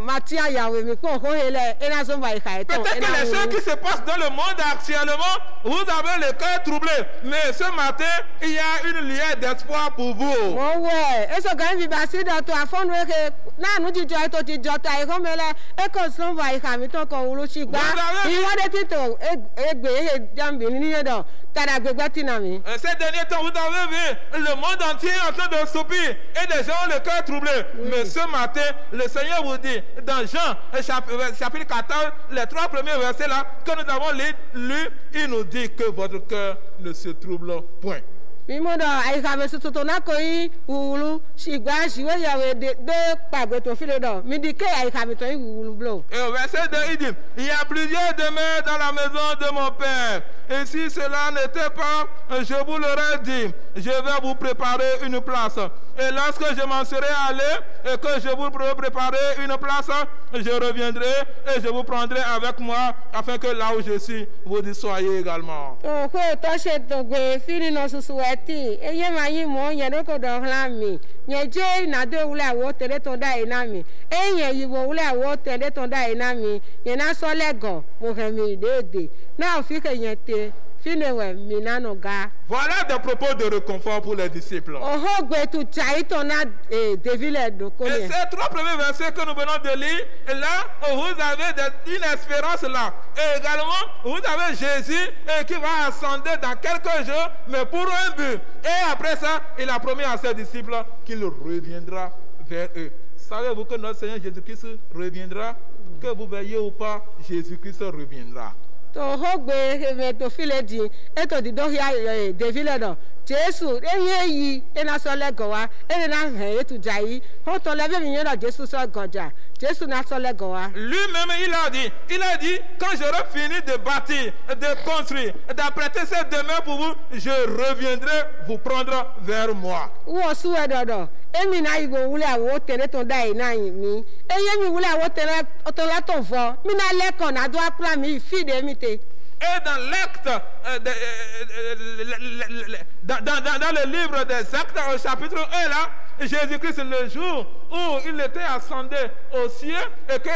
Matia Yahweh mi ko ho hele ena so ba ika eton. Peut-être que les choses qui se passent dans le monde actuellement, vous avez le cœur troublé. Mais ce matin, il y a une lueur d'espoir pour vous. Oh ouais, et ce gars va si dans toi fond que na nu ji joy to ti jota e ko mele e ko so ba ika mi to ko ulu sigba. I wa de tito egbe e jambi ni do tada gbegba tinami. Ces derniers temps, vous avez vu le monde entier en train de soupir et des gens ont le cœur troublé. Mais ce matin, le Seigneur vous dit dans Jean chapitre 14, les 3 premiers versets là que nous avons lu, il nous dit que votre cœur ne se trouble point. Mimodo aika me suto na koi ulu sigba siwe yawe de pagbe to file do mi di ke aika me to ulu blo. Et au verset 2 il dit, il y a plusieurs demeures dans la maison de mon père. Et si cela n'était pas, je vous l'aurais dit, je vais vous préparer une place. Et lorsque je m'en serai allé et que je vous préparer une place, je reviendrai et je vous prendrai avec moi afin que là où je suis, vous y soyez également. Oh, to se to gbe fili no susu eti eye ma yi mo yen do ko do hlan mi yen je na do wula wo tele to da ina mi eyen yi wo wula wo tele to da ina mi yen na so lego mo he mi dede na o fi ke yen te finewe mi na no ga. Voilà des propos de réconfort pour les disciples. Oho gbe tu chai to na devile do ko Et ces 3 premiers versets que nous venons de lire, là vous avez une espérance là. Et également, vous avez Jésus qui va ascender dans quelques jours, mais pour un but. Et après ça, il a promis à ses disciples qu'il reviendra vers eux. Savez-vous que notre Seigneur Jésus-Christ reviendra? Que vous veillez ou pas, Jésus-Christ reviendra. To hogbe me to file di eto di do ya devile do Jesu eye yi ena so lego wa ena he etu jai ho to lebe mi yen do Jesu so goja Jesu na so lego wa. Lui-même il a dit quand j'aurai fini de bâtir, de construire, d'apprêter cette demeure pour vous, je reviendrai vous prendre vers moi. Wo su edodo emi na igbo wule awo tele to dai na yin mi eye mi wule awo tele to la to fo mi na leko na do apla mi fi de mi te. Et dans l'acte, dans le livre des actes, au chapitre 1 là, Jésus-Christ, le jour où il était ascendu aux cieux et que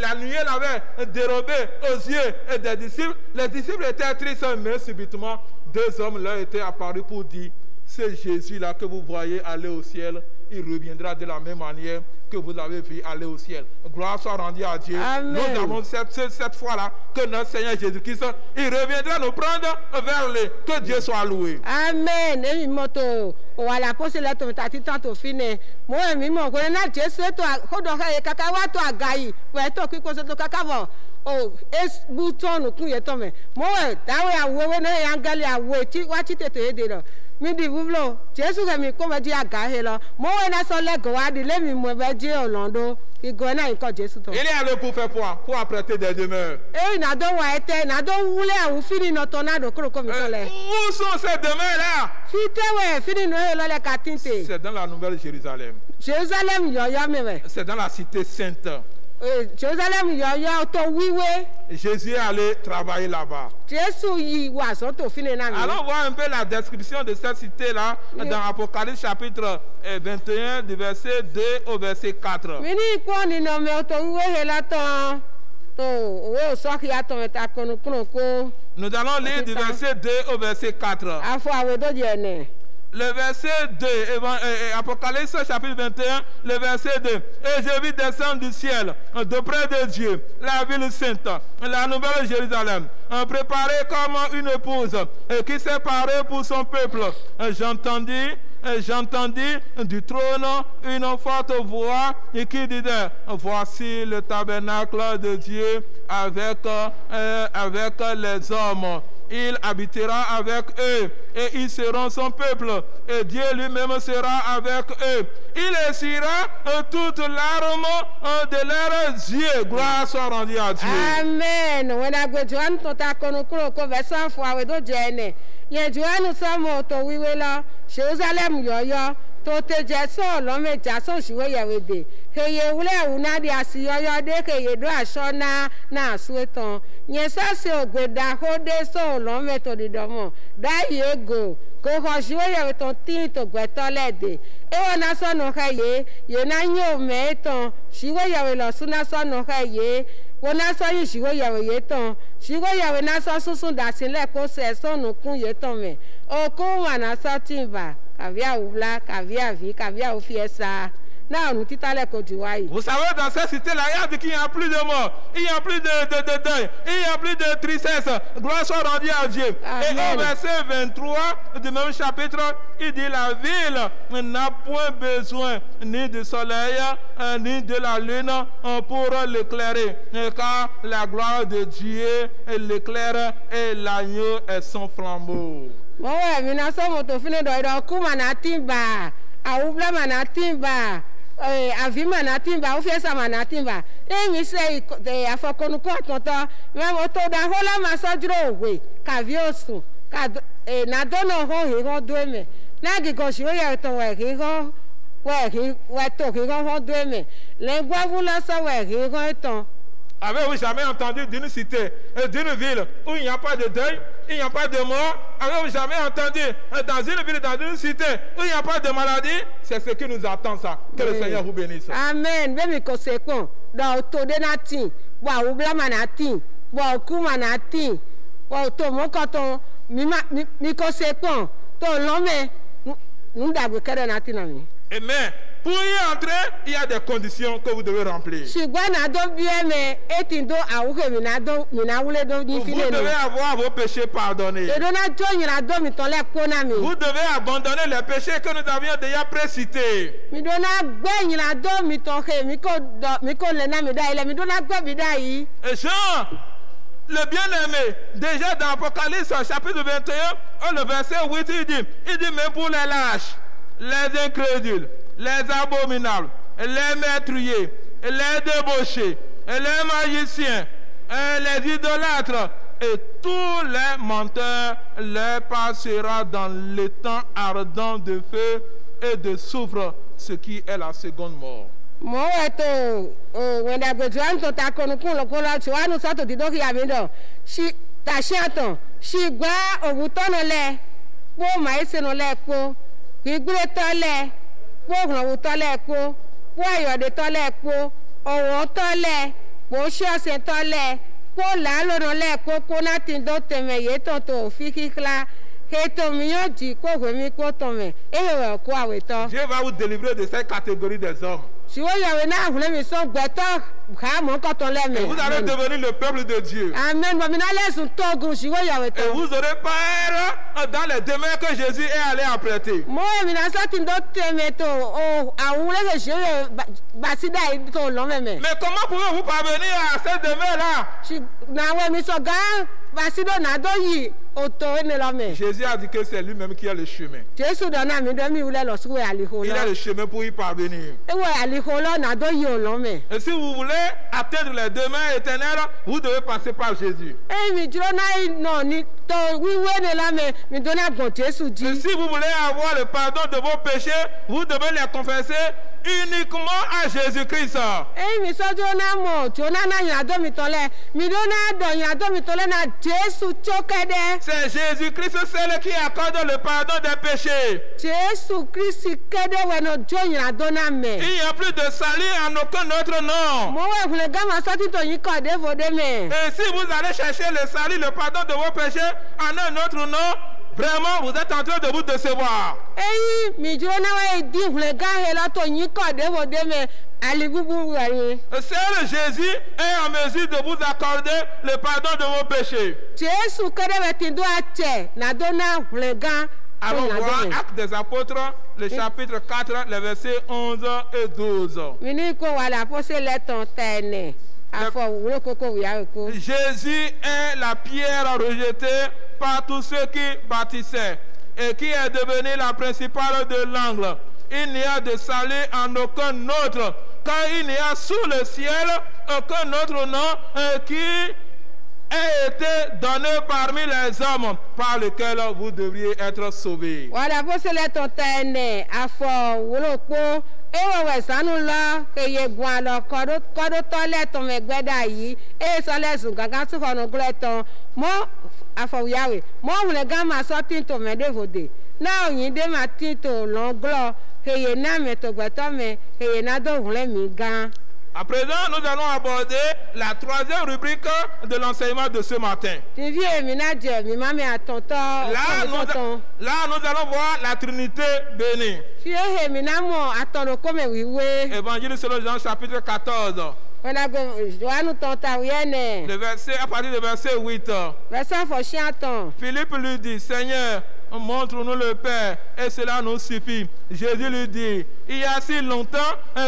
la nuée l'avait dérobé aux yeux des disciples, les disciples étaient tristes, mais subitement, 2 hommes leur étaient apparus pour dire, c'est Jésus-là que vous voyez aller au ciel, il reviendra de la même manière que vous l'avez vu aller au ciel. Gloire soit rendue à Dieu. Amen. Nous avons cette fois-là que notre Seigneur Jésus-Christ, il reviendra nous prendre vers lui. Que Dieu soit loué. Amen. Emi moto wala pose le to tati tanto fine. Mo emi mo ko na Jesu to ho do he kaka wa to agayi pɛ to ki ko so to kaka bo o es bu ton kun ye to me mo we dawe awo ne angeli awo ti wa ti tete ede lo mi di bublo Jesu ke mi ko me di aga he lo mo we na so le go wa di le mi mo be di olondo igo na nko Jesu to Il est allé pour faire quoi? Pour apprêter des demeures. e na do wa ete na do wule awu fini no tornado kro ko mi so le Où sont ces demeures-là? fitewe fini no he lo le katinte C'est dans la Nouvelle Jérusalem. Jerusalem yo yo me we C'est dans la cité sainte. Jerusalem yo yo to wiwe Jésus est allé travailler là-bas. Jesu yi wa so to fini na mi Allons voir un peu la description de cette cité-là dans Apocalypse chapitre 21, du verset 2 au verset 4. mi ni ko ni no me to wiwe he la to to o so ki ato ta konu kunu ko Nous allons lire du verset 2 au verset 4. afọ awe do je ne Le verset 2, Apocalypse chapitre 21, le verset 2. Et je vis descendre du ciel, de près de Dieu, la ville sainte, la nouvelle Jérusalem, préparée comme une épouse qui s'est parée pour son peuple. J'entendis du trône une forte voix qui disait, voici le tabernacle de Dieu avec les hommes. Il habitera avec eux et ils seront son peuple et Dieu lui-même sera avec eux. Il essuiera toute larme de leurs yeux. Gloire soit rendue à Dieu. amen wena gbe Joan to ta konu kuro ko verse afọ awe do je ne ye Joan so mo to wiwe lo Jerusalem yo yo to te je so lo meja so siwe yewe de heye wule una di asiyoyo de heye do aso na asueton yen sa se ogbeda ho de so lo me to di domo da yego ko ho siwe yewe ton tin to gbeto lede e wona so no heye ye na nyo me ton siwe yewe lo suna so no heye wona so yin siwe yewe ye ton siwe yewe na so susun da sile ko se so no kun ye ton me o ko wa na so timba kavia ula kavia vi kavia ofiesa na nous titale ko juwai. Vous savez, dans cette cité-là, il y a dit qu'il n'y a plus de mort, il n'y a plus de deuil, il n'y a plus de tristesse. Gloire soit rendue à Dieu. Amen. Et au verset 23 du même chapitre, il dit la ville n'a point besoin ni du soleil, ni de la lune pour l'éclairer, car la gloire de Dieu l'éclaire et l'agneau est son flambeau. Mo we mi na so mo to fini do ku mana timba, awubla mana timba. Avi mana timba ofiesa mana timba enyi se afokonu ko tonto me mo to da hola masojro owe ka vi osun ka na dono ho hi ho do me na gi go si o ya to we hi ho we to hi ho do me le gwa vula so we hi ho ton. Avez-vous jamais entendu d'une cité, d'une ville où il n'y a pas de deuil, il n'y a pas de mort? Avez-vous jamais entendu dans une ville, dans une cité où il n'y a pas de maladie? C'est ce qui nous attend, ça. Que le Seigneur vous bénisse. Amen. Bemi ko sekon da to de na tin wa ubla manati wa ku manati wa to mo ko to mi ko sekon to lome nu dagbe kere na tin na mi. Amen. Pour y entrer, il y a des conditions que vous devez remplir. Vous devez avoir vos péchés pardonnés. Vous devez abandonner les péchés que nous avions déjà précités. Et Jean, le bien-aimé, déjà dans Apocalypse chapitre 21, le verset 8, il dit, mais pour les lâches, les incrédules, les abominables, les meurtriers, les débauchés, les magiciens, les idolâtres et tous les menteurs les passera dans l'étang ardent de feu et de soufre, ce qui est la seconde mort. Mo weto wenda gbejuan to ta konukun lokola chuanu sato didoki abindo shi ta shiaton shi gba obutono le po maise no le po gbigbre to le po ran to le po po ayode to le po owo to le po shose to le po la lo no le po ko na tin do teme ye to to fikikla Dieu va vous délivrer de cette catégorie des hommes. si wo yawe na hule mi so gbeto ka mo ko ton le Et me vous allez devenir le peuple de Dieu. amen mo mi na le sun togun si wo yawe Et to vous aurez part dans les demeures que Jésus est allé apprêter. mo mi na so tin do teme to o awun le se basida to lo me me Mais comment pouvez-vous parvenir à cette demeure-là? si na we mi so ga basido na do yi o to ene lo me Jésus a dit que c'est lui-même qui a le chemin. Jesu do na mi do mi wule lo suwe aliho Il a lo le chemin pour y parvenir. ewe aliho lo na do yi o lo me Et si vous voulez atteindre les demeures éternelles, vous devez passer par Jésus. e mi juro na no ni to wiwe ne la me mi do na gon Jesu Et ji si vous voulez avoir le pardon de vos péchés, vous devez les confesser uniquement à Jésus-Christ. e mi so jo na mo jo na yan do mi to le mi do na do yan do mi to le na Jesu chokede C'est Jésus-Christ seul qui accorde le pardon des péchés. Jesu Christi kede we no jo yan do na me Il n'y a plus de salut en aucun autre nom. mo we hule ga ma so ti to yin ko de vo de me Et si vous allez chercher le salut, le pardon de vos péchés en un autre nom, vraiment vous êtes en train de vous décevoir. eyi mi juro na we di hule ga he la to yin ko de vo de me ali bubu wari Seul Jésus est en mesure de vous accorder le pardon de vos péchés. Jesu kede we tin do ache na do na hule ga Allons voir Actes des Apôtres, le chapitre 4, les versets 11 et 12. mi ni ko wala po se le ton tene afo wuro koko wi awe ko Jésus est la pierre rejetée par tous ceux qui bâtissaient et qui est devenue la principale de l'angle. Il n'y a de salut en aucun autre, car il n'y a sous le ciel aucun autre nom qui ait été donné parmi les hommes par lequel vous devriez être sauvés. wala po se le ton tene afo wuro po ewo we sanu lo eye gwan lo kodo to le ton me gbeda yi e so le sun gaga tu hono gre ton mo afo wi awe mo hule ga ma so tin to me de vode na oyin de ma tin to lo glo eye na me to gbeto me eye na do hule mi gan À présent, nous allons aborder la troisième rubrique de l'enseignement de ce matin. ti vie mi na je mi ma me atonto Là, nous allons voir la Trinité bénie. fi he mi na mo atono ko me wiwe Évangile selon Jean chapitre 14, wala go Joanu ton ta wiene à partir du verset 8. versa fo shiaton Philippe lui dit, Seigneur, montre-nous le Père et cela nous suffit. Jésus lui dit, il y a si longtemps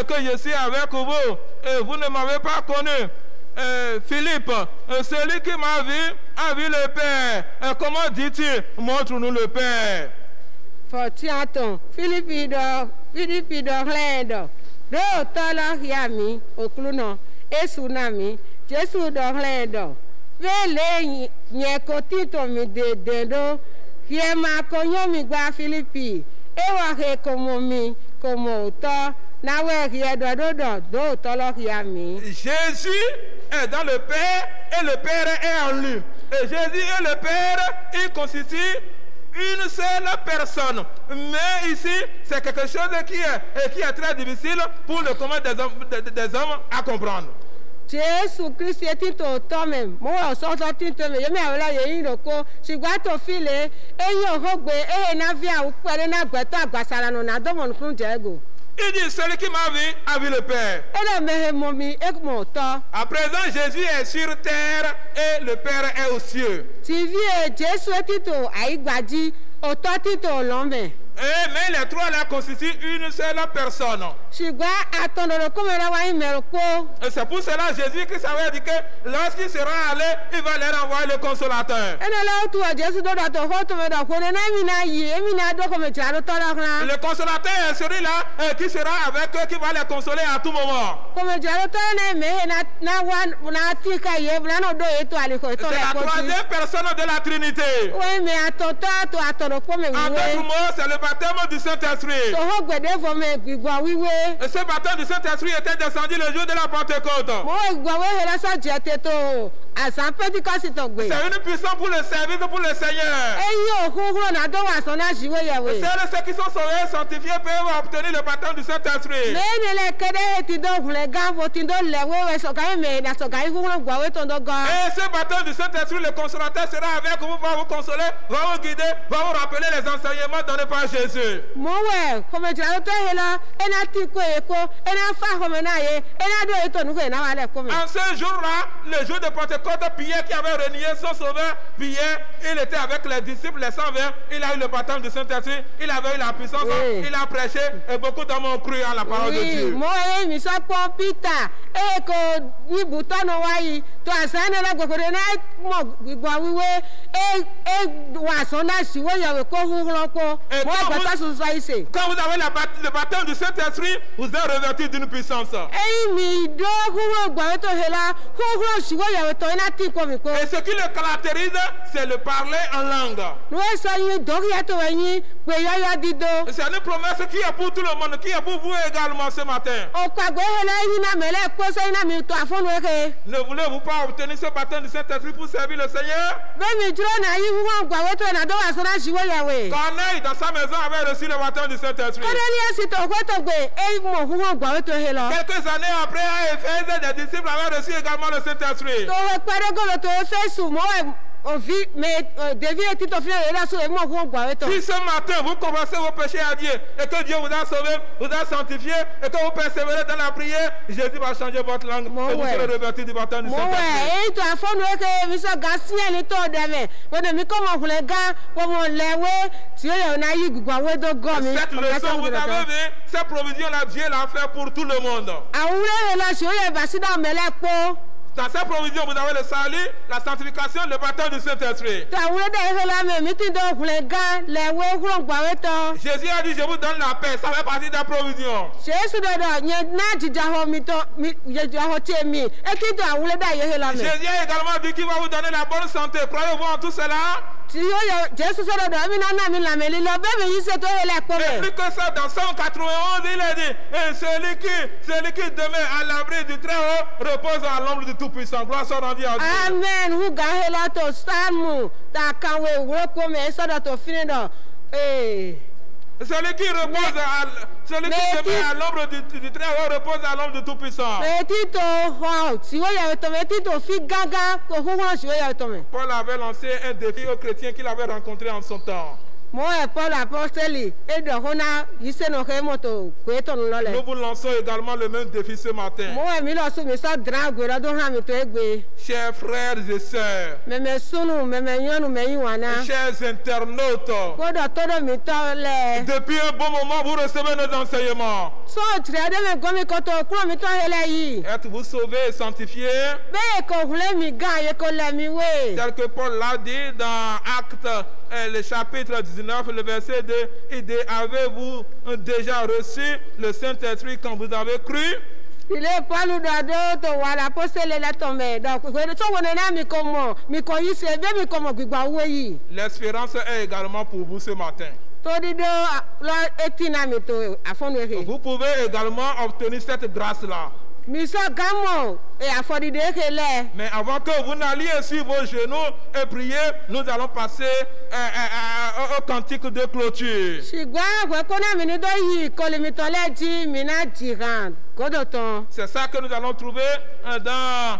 que je suis avec vous et vous ne m'avez pas connu. Philippe, celui qui m'a vu a vu le Père. Comment dis-tu, montre-nous le Père? fo shiaton Philippi do hlendo do tolo ya mi okluno esu na mi Jesu do hlendo vele nye ko tito mi de do ye ma ko yo mi gba Philippi e wa he como to na we ye do tolo ya mi Jésus est dans le Père et le Père est en lui. Et Jésus et le Père, ils constituent une seule personne. Mais ici, c'est quelque chose qui est très difficile pour le commun des hommes à comprendre. Jesu Christi tito to me mo wa so to tito me yemi awela ye yin roko sigba to file eyin ohogbe na via u pere na gbeto agbasara no na do mo kun jego Il dit, celui qui m'a vu a vu le Père. ele mehe momi ekmo to À présent, Jésus est sur terre et le Père est aux cieux. TV Jesu tito aigbaji o to tito lo me Mais les trois là constituent une seule personne. sigba atondoro ko me ra wa yin mero po Et c'est pour cela Jésus qui savait dire que lorsqu'il sera allé, il va leur envoyer le consolateur. ene la tu Jesu do da to ho to me da ko na mi na yi emi na do ko me jaro to la kan Le consolateur est celui-là qui sera avec eux, qui va les consoler à tout moment. ko me jaro to na me na wa na ti ka ye bla no do e to ali ko to C'est le la ko ti troisième personne de la Trinité. oui mais atoro ko me En d'autres wiwe mots, c'est le baptême du Saint-Esprit. to ho gbede fo me gbigbo wiwe Et ce baptême du Saint-Esprit était descendu le jour de la Pentecôte. mo gbigbo we he la so je te to àṣà pentikọ́sì tó gbé. C'est une puissance pour le service pour le Seigneur. eyín òkúrò náà tó wà sọ́nà ṣìwé yẹ̀wé. Seuls ceux qui sont sauvés, sanctifiés peuvent obtenir le baptême du Saint-Esprit. lẹ́yìn ilẹ̀ kéde ti dó hulẹ̀ gánbo ti dó lẹ̀wé wẹ̀ sọ̀gá yìí mẹ́rin àsọ̀gá yìí kúrò gbàwé tó ń dó gan. Et ce baptême du Saint-Esprit, le consolateur sera avec vous, va vous consoler, va vous guider, va vous rappeler les enseignements donnés par Jésus. mo wẹ̀ kọ́mẹ̀tìrà tó yẹ lọ ẹ̀ná tí kò yẹ kó ẹ̀ná fà kọ́mẹ̀ náà yẹ ẹ̀ná dó ètò nùkú yẹ náà wà lẹ̀ kọ́mẹ̀. En ce jour-là, le jour de Pentecôte, Pierre qui avait renié son sauveur, Pierre, il était avec les disciples, les 120, il a eu le baptême du Saint-Esprit, il avait eu la puissance, Oui. il a prêché et beaucoup d'hommes ont cru à la parole de oui Dieu. mo wẹ̀ mi sọ pọ́ peter ẹ̀ kò yíbu tọ́nà wáyé tó àṣà ẹ̀ náà gbogbo náà mọ̀ gbígbọ́ wíwé ẹ̀ wà sọ́nà ṣìwé yẹ̀wé kó húhúrọ́ kó Et mo quand ẹ̀gbẹ́ vous- tó sùn sọ ìṣe. Quand vous avez le baptême du Saint-Esprit, vous êtes revêtu d'une puissance. ẹ̀yin mi dó húhúrọ́ gbàwé tó he la húhúrọ́ ṣìwé yẹ̀wé tó iná tí kò mi kó. Et ce qui le caractérise, c'est le parler en langue. nuwe sọ yín dókítà tó wẹ̀ yín pé yọ́yọ́ dídó. C'est une promesse qui est pour tout le monde, qui est pour vous également ce matin. ọkọ̀ àgbẹ̀ he la yín náà mẹ́lẹ̀ kpọ́sọ́ yín náà mi tó àfọ́nù eke. Ne voulez-vous pas obtenir ce baptême du Saint-Esprit pour servir le Seigneur? bẹ́ẹ̀ mi dúró náà yín húhúrọ́ gbàwé tó iná dó wà sọ́nà ṣìwé yẹ̀wé. Corneille, dans sa maison, avait reçu le baptême du Saint-Esprit. kọ́dẹ́lì ẹ̀sìn tó kó tó gbé ẹ̀yin mọ̀ húhúrọ́ gbàwé tó he lọ. Quelques années après, à Éphèse, des disciples avaient reçu également le Saint-Esprit. tó wẹ́ pẹ́ẹ́dẹ́gọ́lọ́ tó fẹ́ sùn mọ́ ẹ̀ òfin mais dévi etí tó fi lè rà sóò mọ̀ húhúrọ́ gbàwé tó. Si ce matin, vous commencez vos péchés à Dieu et que Dieu vous a sauvé, vous a sanctifié et que vous persévérez dans la prière, Jésus va changer votre langue Mon et vous ouais. serez revêtus du baptême du mo wẹ̀ Saint-Esprit. èyí tó àfọ́nù eke mi sọ gà sí ẹni tó dẹ̀mẹ̀ wọ́n mi kọ́ mọ̀ hulẹ̀ gá wọ́n mọ̀ lẹ́wẹ́ tí ó yẹ ọ̀nà yí gbogbo àwọn ètò gọ́ mi. Cette leçon, vous avez vu, cette provision-là, Dieu l'a fait pour tout le monde. àwọn wúlẹ̀ lọ sí ó yẹ bàṣídà mẹ́lẹ̀ pọ́. Dans cette provision, vous avez le salut, la sanctification, le baptême du Saint-Esprit. tó àwọn wúlẹ̀ dẹ̀ la mẹ́ mi ti dọ̀ hulẹ̀ gá lẹ́wẹ́ húrọ̀ gbàwé tọ́. Jésus a dit, je vous donne la paix. Ça fait partie de la provision. sèésù dọ̀dọ̀ yẹn náà jìjà họ mi tọ́ mi jìjà họ tiẹ̀ mi etí tó àwọn wúlẹ̀ dẹ̀ yẹ la mẹ́. Jésus a également dit qu'il va vous donner la bonne santé. Croyez-vous en tout cela? tí ó yẹ jésù sọ̀rọ̀ dọ̀ mi náà mi làmẹ́ lílọ bẹ́ẹ̀ mi yí ṣe tó yẹ lẹ́ pọ́ Et mẹ́. plus que ça, dans 191, il a dit, et celui qui demeure à l'abri du Très-Haut repose à l'ombre du Tout-Puissant. Gloire soit rendue à Dieu. amen hu gà he la tó sáàmù tá a kàwé wúlò pọ́ mẹ́ sọ̀dọ̀ tó fi ní dọ̀ ee. Celui qui repose celui qui mais demeure à l'ombre du Très-Haut repose à l'ombre du Tout-Puissant. etí tó họ síwó yàwé tó mẹ́ etí tó fi gángan kò húhúrọ̀ síwó yàwé tó mẹ́. Paul avait lancé un défi aux chrétiens qu'il avait rencontrés en son temps. mo ẹ̀ paul apostoli edọ̀ hona yìí sẹ́nu ọ̀hẹ́ mọ́tò gbé tó ń lọ́lẹ̀. Nous vous lançons également le même défi ce matin. mo ẹ̀ mi lọ sún mi sọ dran gbé lọ́dún hàn mi tó é gbé. Chers frères et sœurs, mẹ̀mẹ̀ sunu mẹ̀mẹ̀ nyɔnu mẹ̀yìn wàna. chers internautes, kódà tọ́dọ̀ mi tọ́ lẹ̀. depuis un bon moment, vous recevez nos enseignements. sọ́ọ̀tì rẹ̀ dẹ́mẹ̀ gọ́mi kọ́tọ̀ kúrò mi tọ́ yẹlẹ̀ yìí. Êtes-vous sauvés et sanctifiés? bẹ́ẹ̀ kò hulẹ̀ mi gan yẹ kó lẹ̀ mi wé. Tel que Paul l'a dit dans Actes, le chapitre 19, le verset 2, il dit, avez-vous déjà reçu le Saint-Esprit quand vous avez cru? ilé paulu dọ̀dọ̀ tó wà lá pósẹ́lẹ̀ lẹ́tọ̀ mẹ́ dọ̀kùnkùn tó wọné náà mi kò mọ̀ mi kò yí ṣe bẹ́ẹ̀ mi kò mọ̀ gbígbà owó yìí. L'espérance est également pour vous ce matin. tó dídó lọ etí náà mi tó àfọ́nù èké. Vous pouvez également obtenir cette grâce-là. mi sọ gámọ̀ àfọ̀dìdé èké lẹ̀. Mais avant que vous n'alliez sur vos genoux et prier, nous allons passer au cantique de clôture. ṣùgbọ́n àpẹẹkọ́ náà mi ní tó yí ìkọlù mi tán lẹ́ẹ̀dí mi náà jìràn kódò tán. C'est ça que nous allons trouver dans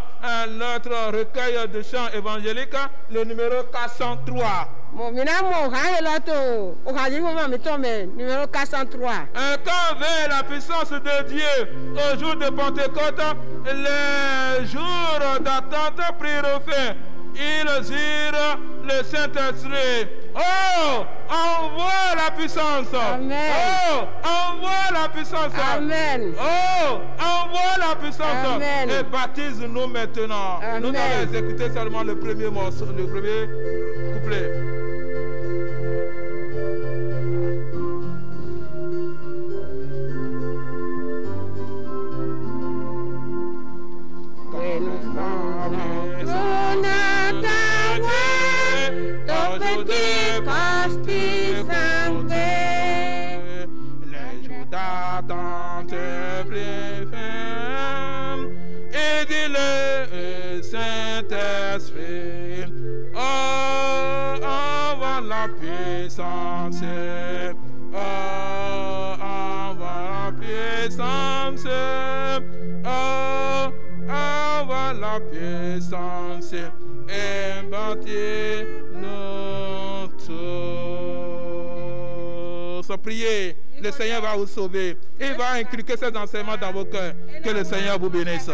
notre recueil de chants évangéliques, le numéro 403. mo mi náà mọ̀ òhà yẹ lọ́tọ̀ òhà yìí mo mi tán mẹ́ numéro 403. Quand vint la puissance de Dieu au jour de Pentecôte, les jours d'attente prirent fin. Ils eurent le Saint-Esprit. Oh, envoie la puissance. Amen. Oh, envoie la puissance. amen. Oh, envoie la puissance. Amen. Et baptise-nous maintenant. Amen. Nous allons exécuter seulement le premier morceau, le premier couplet. Les jours d'attente prirent fin, et dit le Saint-Esprit Saint-Esprit. Oh, envoie la puissance. Oh, envoie la puissance. Oh, envoie la puissance. Et bâtis-nous tous. Priez. Le Seigneur va vous sauver. Il va inculquer ses enseignements dans vos cœurs. Que le Seigneur vous bénisse.